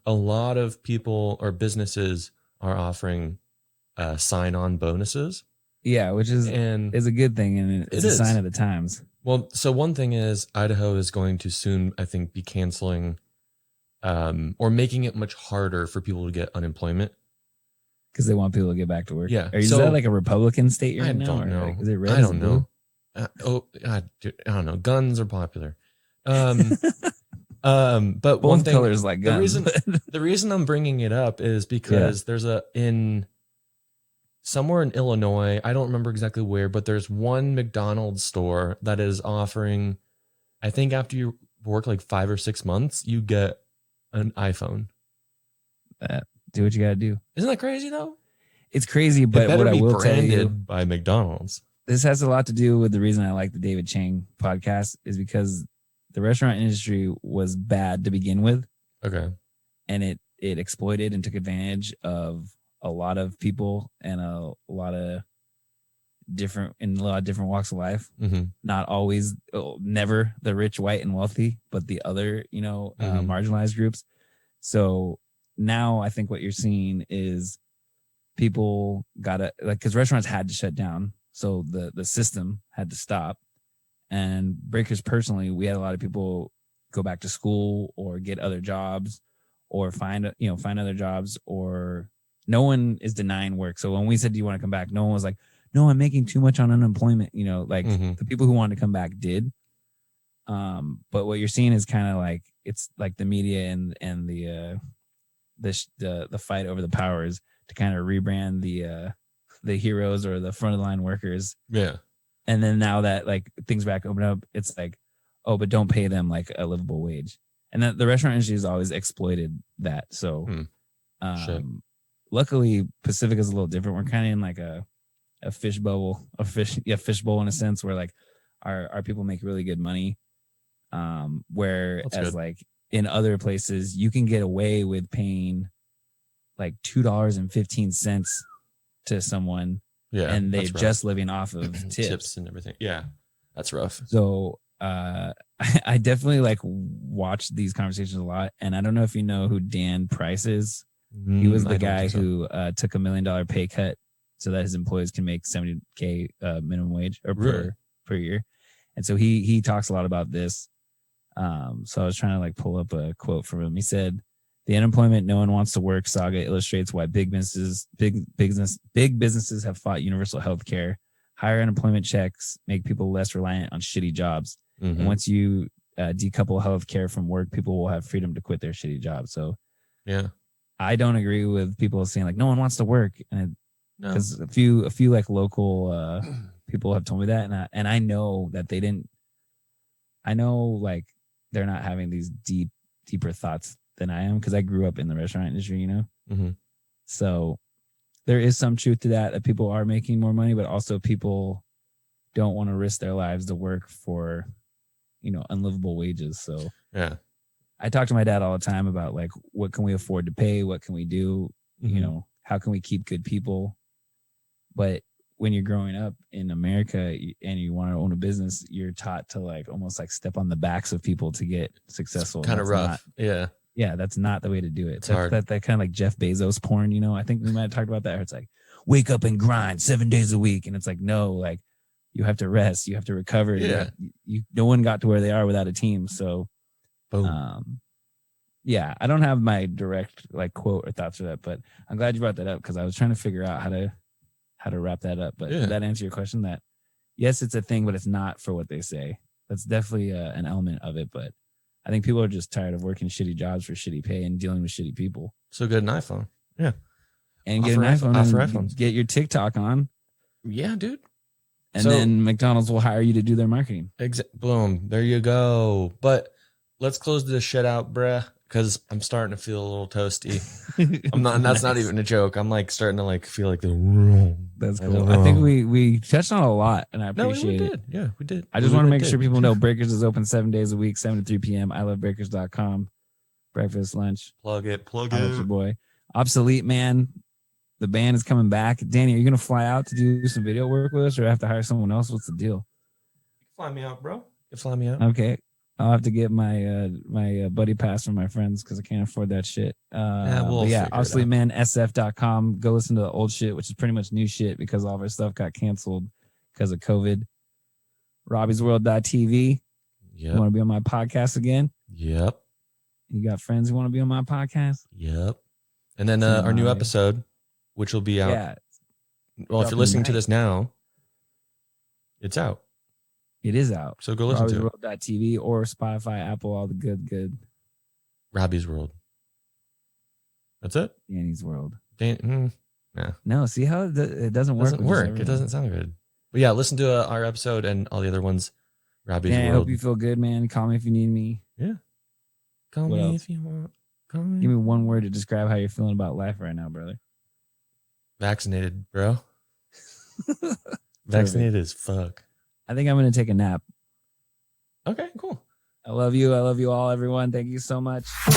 a lot of people or businesses are offering sign-on bonuses. Yeah, which is a good thing, and it's a sign of the times. Well, so one thing is Idaho is going to soon, I think, be canceling or making it much harder for people to get unemployment. Because they want people to get back to work. Yeah. Is that like a Republican state you're in now? I don't know. Like, is it red? I don't know. I don't know. Guns are popular. But both one thing, colors like guns. The reason I'm bringing it up is because there's somewhere in Illinois, I don't remember exactly where, but there's one McDonald's store that is offering, I think after you work like 5 or 6 months, you get an iPhone. Do what you got to do. Isn't that crazy though? It's crazy, but what I will tell you, by McDonald's. This has a lot to do with the reason I like the David Chang podcast is because the restaurant industry was bad to begin with. Okay. And it exploited and took advantage of a lot of people and a lot of different walks of life. Mm-hmm. Not always, never the rich, white, and wealthy, but the other, marginalized groups. So now I think what you're seeing is people gotta because restaurants had to shut down. So the system had to stop. And Breakers personally, we had a lot of people go back to school or get other jobs or find other jobs, or no one is denying work. So when we said, do you want to come back? No one was like, no, I'm making too much on unemployment. The people who wanted to come back did. But what you're seeing is kind of like, it's like the media and the fight over the powers to kind of rebrand the heroes or the front of the line workers. Yeah. And then now that like things back open up, it's like, oh, but don't pay them like a livable wage. And that the restaurant industry has always exploited that. So luckily Pacific is a little different. We're kind of in like a fishbowl in a sense where like our people make really good money. Whereas like in other places you can get away with paying like $2.15 to someone, and they're just living off of tips and everything. Yeah, that's rough. So I definitely like watch these conversations a lot, and I don't know if you know who Dan Price is. He was the guy who took $1 million pay cut so that his employees can make $70K minimum wage or per year, and so he talks a lot about this. So I was trying to like pull up a quote from him. He said, "The unemployment no one wants to work saga illustrates why big businesses have fought universal health care. Higher unemployment checks make people less reliant on shitty jobs. And once you decouple health care from work, people will have freedom to quit their shitty jobs." So yeah, I don't agree with people saying like no one wants to work, and because a few like local people have told me that, and I know that they didn't. I know like they're not having these deeper thoughts than I am, because I grew up in the restaurant industry, So there is some truth to that people are making more money, but also people don't want to risk their lives to work for, unlivable wages. So yeah, I talk to my dad all the time about like, what can we afford to pay? What can we do? How can we keep good people? But when you're growing up in America and you want to own a business, you're taught to like almost like step on the backs of people to get successful. Kind of rough. Yeah, that's not the way to do it. It's hard. That kind of like Jeff Bezos porn, I think we might have talked about that. Where it's like, wake up and grind 7 days a week. And it's like, no, like you have to rest, you have to recover. Yeah. No one got to where they are without a team. So, boom. Yeah, I don't have my direct like quote or thoughts for that, but I'm glad you brought that up, because I was trying to figure out how to wrap that up. But did that answer your question? That yes, it's a thing, but it's not for what they say. That's definitely an element of it, but I think people are just tired of working shitty jobs for shitty pay and dealing with shitty people. So get an iPhone. Yeah. And get an iPhone and get your TikTok on. Yeah, dude. And then McDonald's will hire you to do their marketing. Boom. There you go. But let's close this shit out, bruh, because I'm starting to feel a little toasty. I'm not. That's not even a joke. I'm like starting to like feel like that's cool. I think we touched on a lot, and I appreciate it. Yeah, we did. I just want to make sure people know Breakers is open 7 days a week, 7 to 3 p.m. ilovebreakers.com. Breakfast, lunch. Plug it. Your boy. Obsolete Man. The band is coming back. Danny, are you gonna fly out to do some video work with us, or have to hire someone else? What's the deal? Fly me out, bro. You fly me out. Okay. I'll have to get my buddy pass from my friends, because I can't afford that shit. ObsoleteManSF.com. Go listen to the old shit, which is pretty much new shit, because all of our stuff got canceled because of COVID. Robby'sWorld.tv. You want to be on my podcast again? Yep. You got friends who want to be on my podcast? Yep. And then our new episode, which will be out. Yeah. Well, if you're listening to this now, it's out. It is out. So go listen to it. Robby'sWorld.tv or Spotify, Apple, all the good. Robbie's World. That's it? Danny's World. Nah. No, see how it doesn't work? It doesn't work. It doesn't sound good. But yeah, listen to our episode and all the other ones. Robbie's World. I hope you feel good, man. Call me if you need me. Yeah. Call me if you want. Call me. Give me one word to describe how you're feeling about life right now, brother. Vaccinated, bro. Vaccinated as fuck. I think I'm going to take a nap. Okay, cool. I love you. I love you all, everyone. Thank you so much. The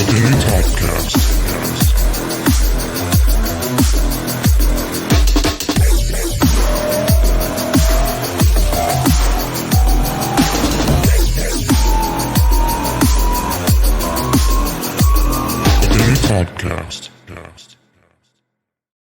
Daily Podcast. The Daily Podcast.